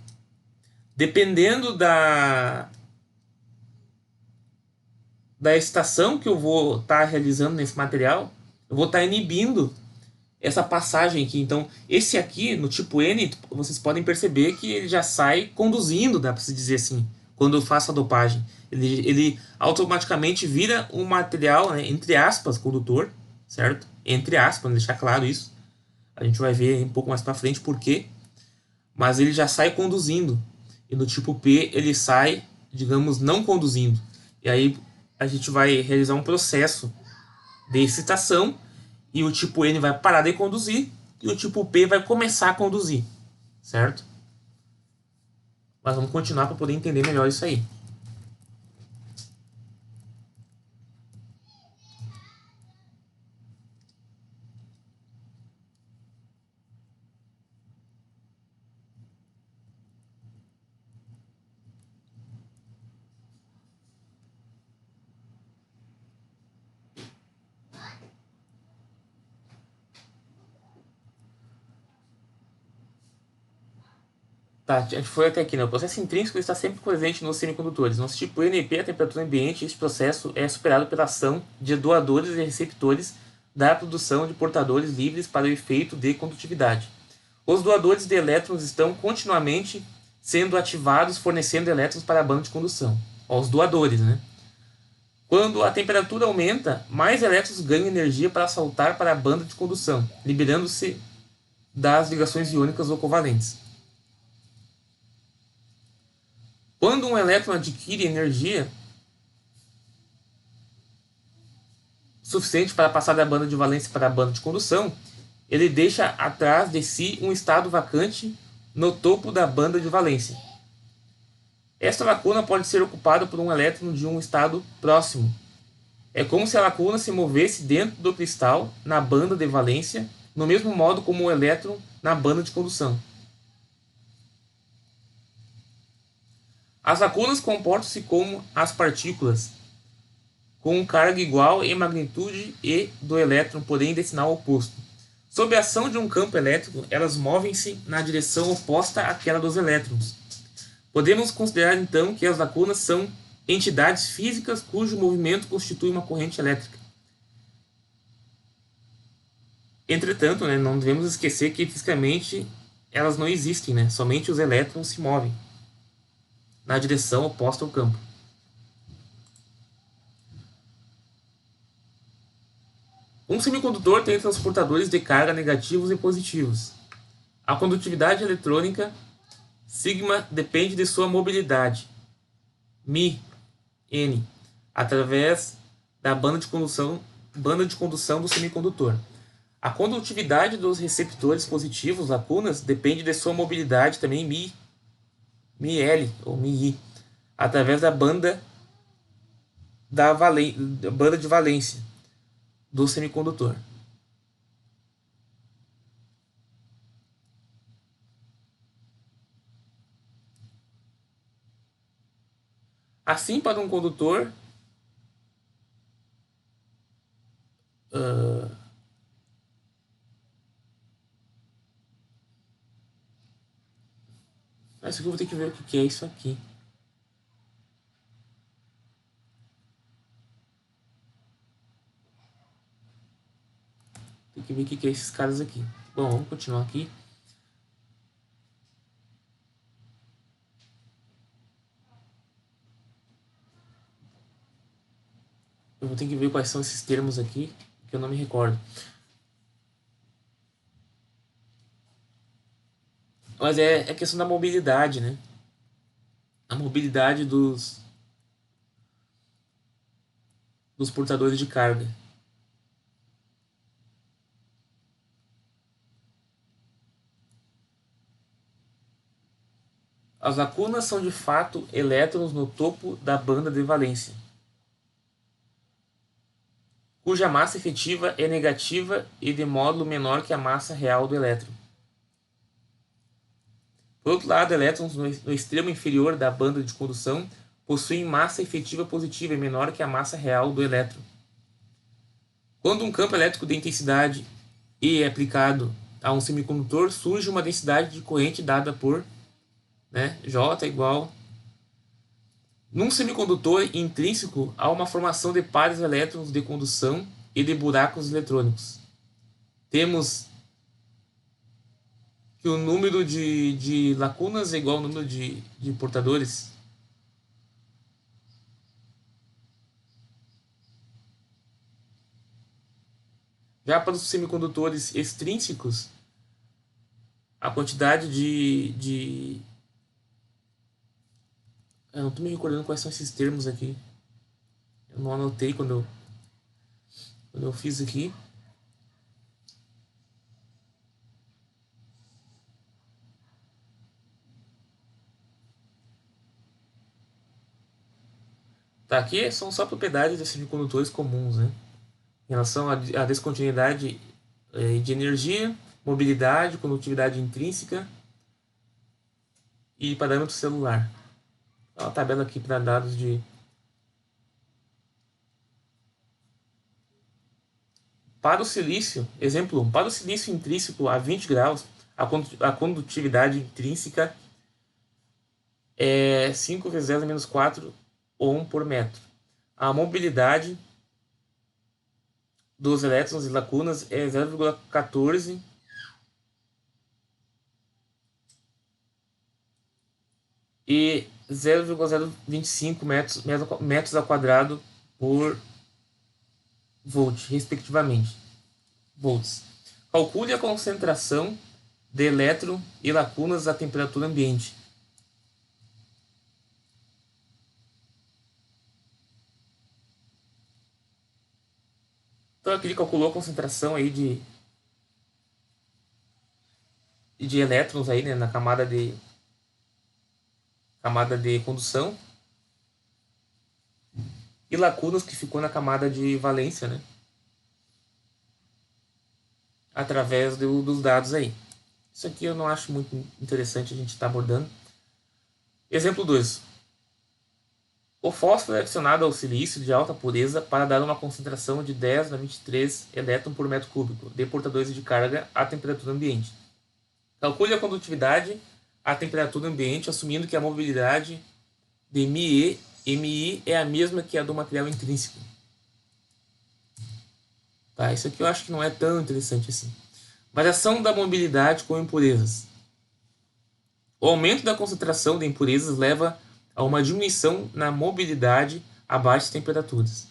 Dependendo da excitação que eu vou estar realizando nesse material, eu vou estar inibindo essa passagem aqui. Então, esse aqui, no tipo N, vocês podem perceber que ele já sai conduzindo, dá para se dizer assim, quando eu faço a dopagem. Ele automaticamente vira um material, né, entre aspas, condutor, certo? Entre aspas, deixar claro isso. A gente vai ver um pouco mais para frente por quê. Mas ele já sai conduzindo. E no tipo P, ele sai, digamos, não conduzindo. E aí a gente vai realizar um processo de excitação e o tipo N vai parar de conduzir e o tipo P vai começar a conduzir, certo? Mas vamos continuar para poder entender melhor isso aí. Tá, a gente foi até aqui, né? O processo intrínseco está sempre presente nos semicondutores. No tipo NP, a temperatura ambiente, este processo é superado pela ação de doadores e receptores da produção de portadores livres para o efeito de condutividade. Os doadores de elétrons estão continuamente sendo ativados, fornecendo elétrons para a banda de condução. Ó, os doadores, né? Quando a temperatura aumenta, mais elétrons ganham energia para saltar para a banda de condução, liberando-se das ligações iônicas ou covalentes. Quando um elétron adquire energia suficiente para passar da banda de valência para a banda de condução, ele deixa atrás de si um estado vacante no topo da banda de valência. Esta lacuna pode ser ocupada por um elétron de um estado próximo. É como se a lacuna se movesse dentro do cristal na banda de valência, no mesmo modo como o elétron na banda de condução. As lacunas comportam-se como as partículas, com carga igual em magnitude e do elétron, porém de sinal oposto. Sob a ação de um campo elétrico, elas movem-se na direção oposta àquela dos elétrons. Podemos considerar então que as lacunas são entidades físicas cujo movimento constitui uma corrente elétrica. Entretanto, né, não devemos esquecer que fisicamente elas não existem, né? Somente os elétrons se movem na direção oposta ao campo. Um semicondutor tem transportadores de carga negativos e positivos. A condutividade eletrônica sigma depende de sua mobilidade, μ, n, através da banda de condução do semicondutor. A condutividade dos receptores positivos, lacunas, depende de sua mobilidade também μl ou μi, através da banda de valência do semicondutor. Assim, para um condutor, isso aqui eu vou ter que ver o que é isso aqui. Tem que ver o que é esses caras aqui. Bom, vamos continuar aqui. Eu vou ter que ver quais são esses termos aqui, que eu não me recordo. Mas é questão da mobilidade, né? A mobilidade dos portadores de carga. As lacunas são de fato elétrons no topo da banda de valência, cuja massa efetiva é negativa e de módulo menor que a massa real do elétron. Por outro lado, elétrons no extremo inferior da banda de condução possuem massa efetiva positiva e menor que a massa real do elétron. Quando um campo elétrico de intensidade E é aplicado a um semicondutor, surge uma densidade de corrente dada por, né, J igual Num semicondutor intrínseco, há uma formação de pares de elétrons de condução e de buracos eletrônicos. Temos que o número de lacunas é igual ao número de portadores. Já para os semicondutores extrínsecos, a quantidade eu não estou me recordando quais são esses termos aqui. Eu não anotei quando eu fiz aqui. Tá, aqui são só propriedades de semicondutores comuns, né? Em relação à descontinuidade de energia, mobilidade, condutividade intrínseca e parâmetro celular. Uma tabela aqui para dados de... Para o silício, exemplo 1, para o silício intrínseco a 20 graus, a condutividade intrínseca é 5 vezes 10 a menos 4 ohm por metro. A mobilidade dos elétrons e lacunas é 0,14 e 0,025 metros ao quadrado por volt, respectivamente. Volts. Calcule a concentração de elétron e lacunas à temperatura ambiente. Então aqui ele calculou a concentração aí de elétrons aí, né, na camada de condução e lacunas que ficou na camada de valência, né, através dos dados aí. Isso aqui eu não acho muito interessante a gente estar abordando. Exemplo 2. O fósforo é adicionado ao silício de alta pureza para dar uma concentração de 10 a 23 elétrons por metro cúbico de portadores de carga à temperatura ambiente. Calcule a condutividade à temperatura ambiente, assumindo que a mobilidade de MI é a mesma que a do material intrínseco. Tá, isso aqui eu acho que não é tão interessante assim. Variação da mobilidade com impurezas. O aumento da concentração de impurezas leva a uma diminuição na mobilidade a baixas temperaturas.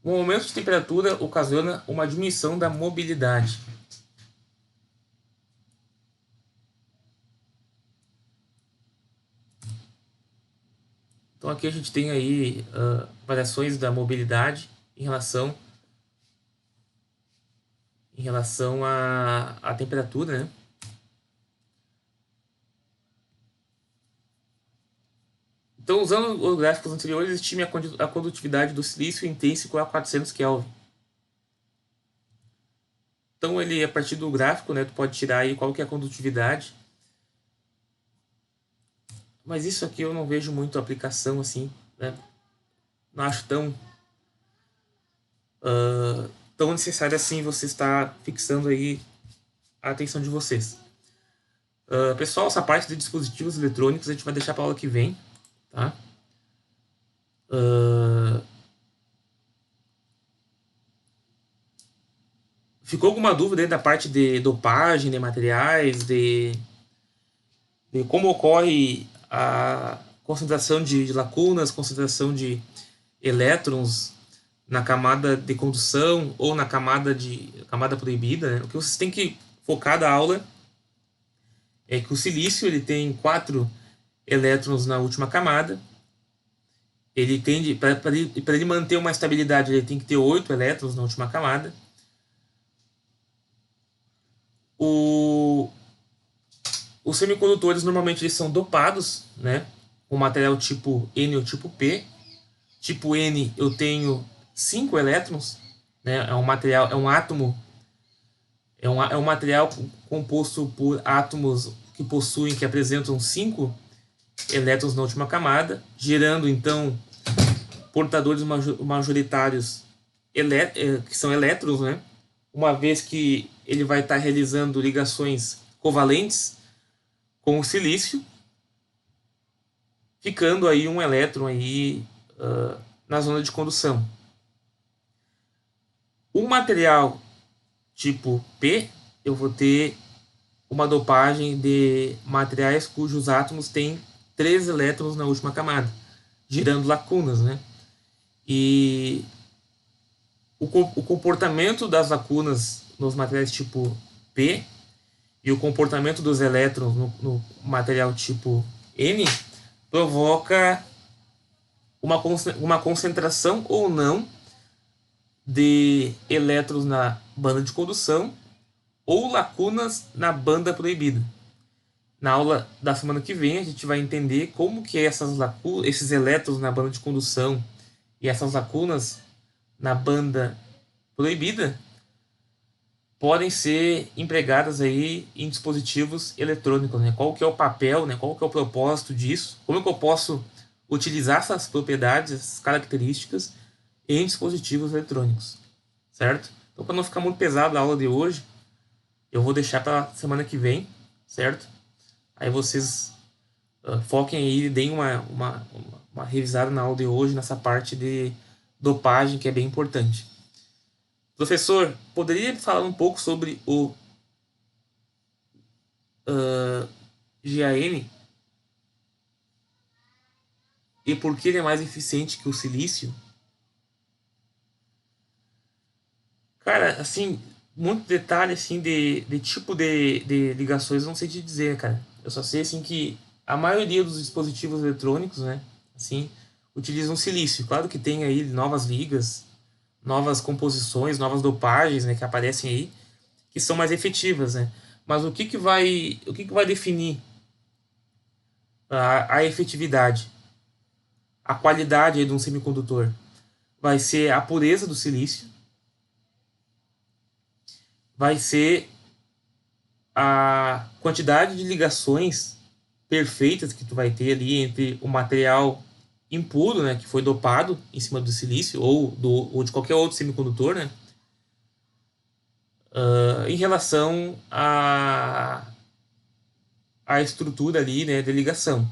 Um aumento de temperatura ocasiona uma diminuição da mobilidade. Então aqui a gente tem aí variações da mobilidade em relação à temperatura, né? Então, usando os gráficos anteriores, estime a condutividade do silício intrínseco a 400 Kelvin. Então, ele, a partir do gráfico, né, tu pode tirar aí qual que é a condutividade. Mas isso aqui eu não vejo muito aplicação assim, né? Não acho tão necessário assim você estar fixando aí a atenção de vocês. Pessoal, essa parte de dispositivos eletrônicos a gente vai deixar para a aula que vem, tá? Ficou alguma dúvida aí da parte de dopagem de materiais, de como ocorre a concentração de lacunas, concentração de elétrons na camada de condução ou na camada proibida, né? O que vocês têm que focar da aula é que o silício ele tem 4 elétrons na última camada. Ele tende, para ele manter uma estabilidade, ele tem que ter 8 elétrons na última camada. Os semicondutores normalmente eles são dopados, né, com material tipo N ou tipo P. Tipo N eu tenho 5 elétrons, né, é um átomo, é um material composto por átomos que apresentam 5 elétrons na última camada, gerando então portadores majoritários que são elétrons, né, uma vez que ele vai estar realizando ligações covalentes com o silício. ficando aí um elétron aí na zona de condução. Um material tipo P, eu vou ter uma dopagem de materiais cujos átomos têm 3 elétrons na última camada, gerando lacunas, né? E o comportamento das lacunas nos materiais tipo P e o comportamento dos elétrons no material tipo N provoca uma concentração ou não de elétrons na banda de condução ou lacunas na banda proibida. Na aula da semana que vem a gente vai entender como que esses elétrons na banda de condução e essas lacunas na banda proibida podem ser empregadas aí em dispositivos eletrônicos, né? Qual que é o papel, né? Qual que é o propósito disso? Como é que eu posso utilizar essas propriedades, essas características em dispositivos eletrônicos, certo? Então, para não ficar muito pesado a aula de hoje, eu vou deixar para semana que vem, certo? Aí vocês foquem aí e deem uma revisada na aula de hoje nessa parte de dopagem que é bem importante. Professor, poderia falar um pouco sobre o GAN e por que ele é mais eficiente que o silício? Cara, assim, muito detalhe assim de tipo de ligações, eu não sei te dizer, cara. Eu só sei assim que a maioria dos dispositivos eletrônicos, né, assim, utilizam silício. Claro que tem aí novas ligas, novas composições, novas dopagens, né, que aparecem aí, que são mais efetivas, né? Mas o que vai definir a efetividade, a qualidade aí de um semicondutor? Vai ser a pureza do silício, vai ser a quantidade de ligações perfeitas que tu vai ter ali entre o material impuro, né, que foi dopado em cima do silício ou de qualquer outro semicondutor, né, em relação à estrutura ali, né, de ligação.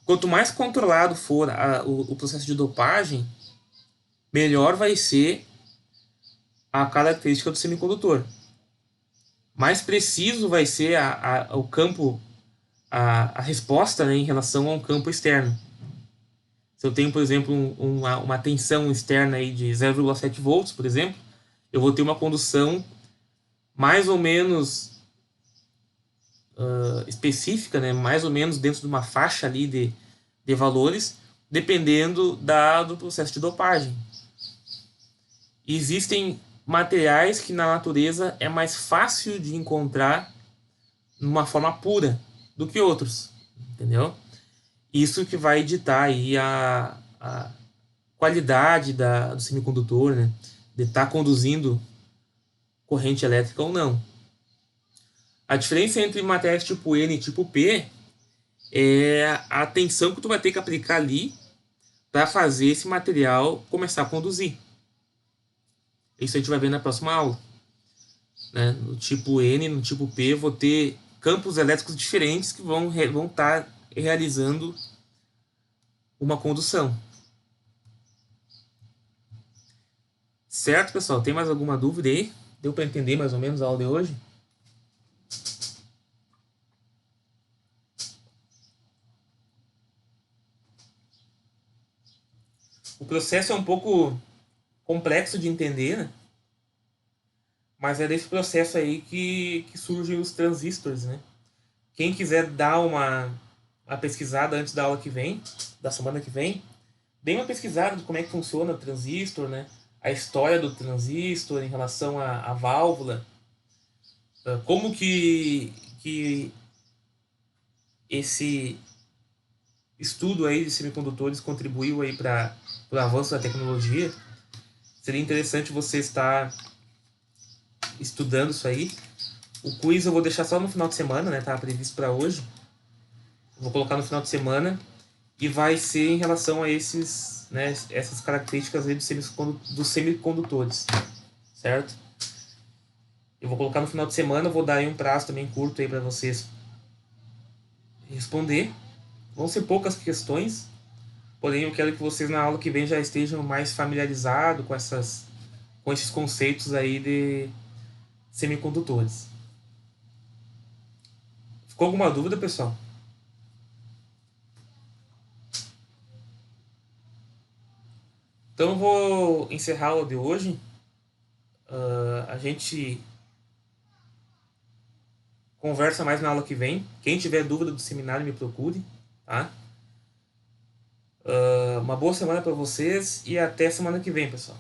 Quanto mais controlado for o processo de dopagem, melhor vai ser a característica do semicondutor. Mais preciso vai ser o campo, a resposta, né, em relação a um campo externo. Se eu tenho, por exemplo, uma tensão externa aí de 0,7 volts, por exemplo, eu vou ter uma condução mais ou menos específica, né, mais ou menos dentro de uma faixa ali de valores, dependendo do processo de dopagem. E existem materiais que na natureza é mais fácil de encontrar numa forma pura do que outros, entendeu? Isso que vai ditar aí a qualidade do semicondutor, né? De estar conduzindo corrente elétrica ou não. A diferença entre materiais tipo N e tipo P é a tensão que tu vai ter que aplicar ali para fazer esse material começar a conduzir. Isso a gente vai ver na próxima aula. Né? No tipo N, no tipo P, eu vou ter campos elétricos diferentes que vão estar realizando uma condução. Certo, pessoal? Tem mais alguma dúvida aí? Deu para entender mais ou menos a aula de hoje? O processo é um pouco complexo de entender, né? Mas é desse processo aí que surgem os transistores, né? Quem quiser dar uma pesquisada antes da aula que vem, da semana que vem, dê uma pesquisada de como é que funciona o transistor, né? A história do transistor em relação à válvula, como que esse estudo aí de semicondutores contribuiu aí para o avanço da tecnologia. Seria interessante você estar estudando isso aí. O quiz eu vou deixar só no final de semana, né? Estava previsto para hoje. Vou colocar no final de semana e vai ser em relação a essas características aí dos semicondutores, certo? Eu vou colocar no final de semana, vou dar aí um prazo também curto aí para vocês responder. Vão ser poucas questões, porém eu quero que vocês na aula que vem já estejam mais familiarizados com esses conceitos aí de semicondutores. Ficou alguma dúvida, pessoal? Então eu vou encerrar a aula de hoje. A gente conversa mais na aula que vem. Quem tiver dúvida do seminário, me procure. Tá? Uma boa semana para vocês e até semana que vem, pessoal.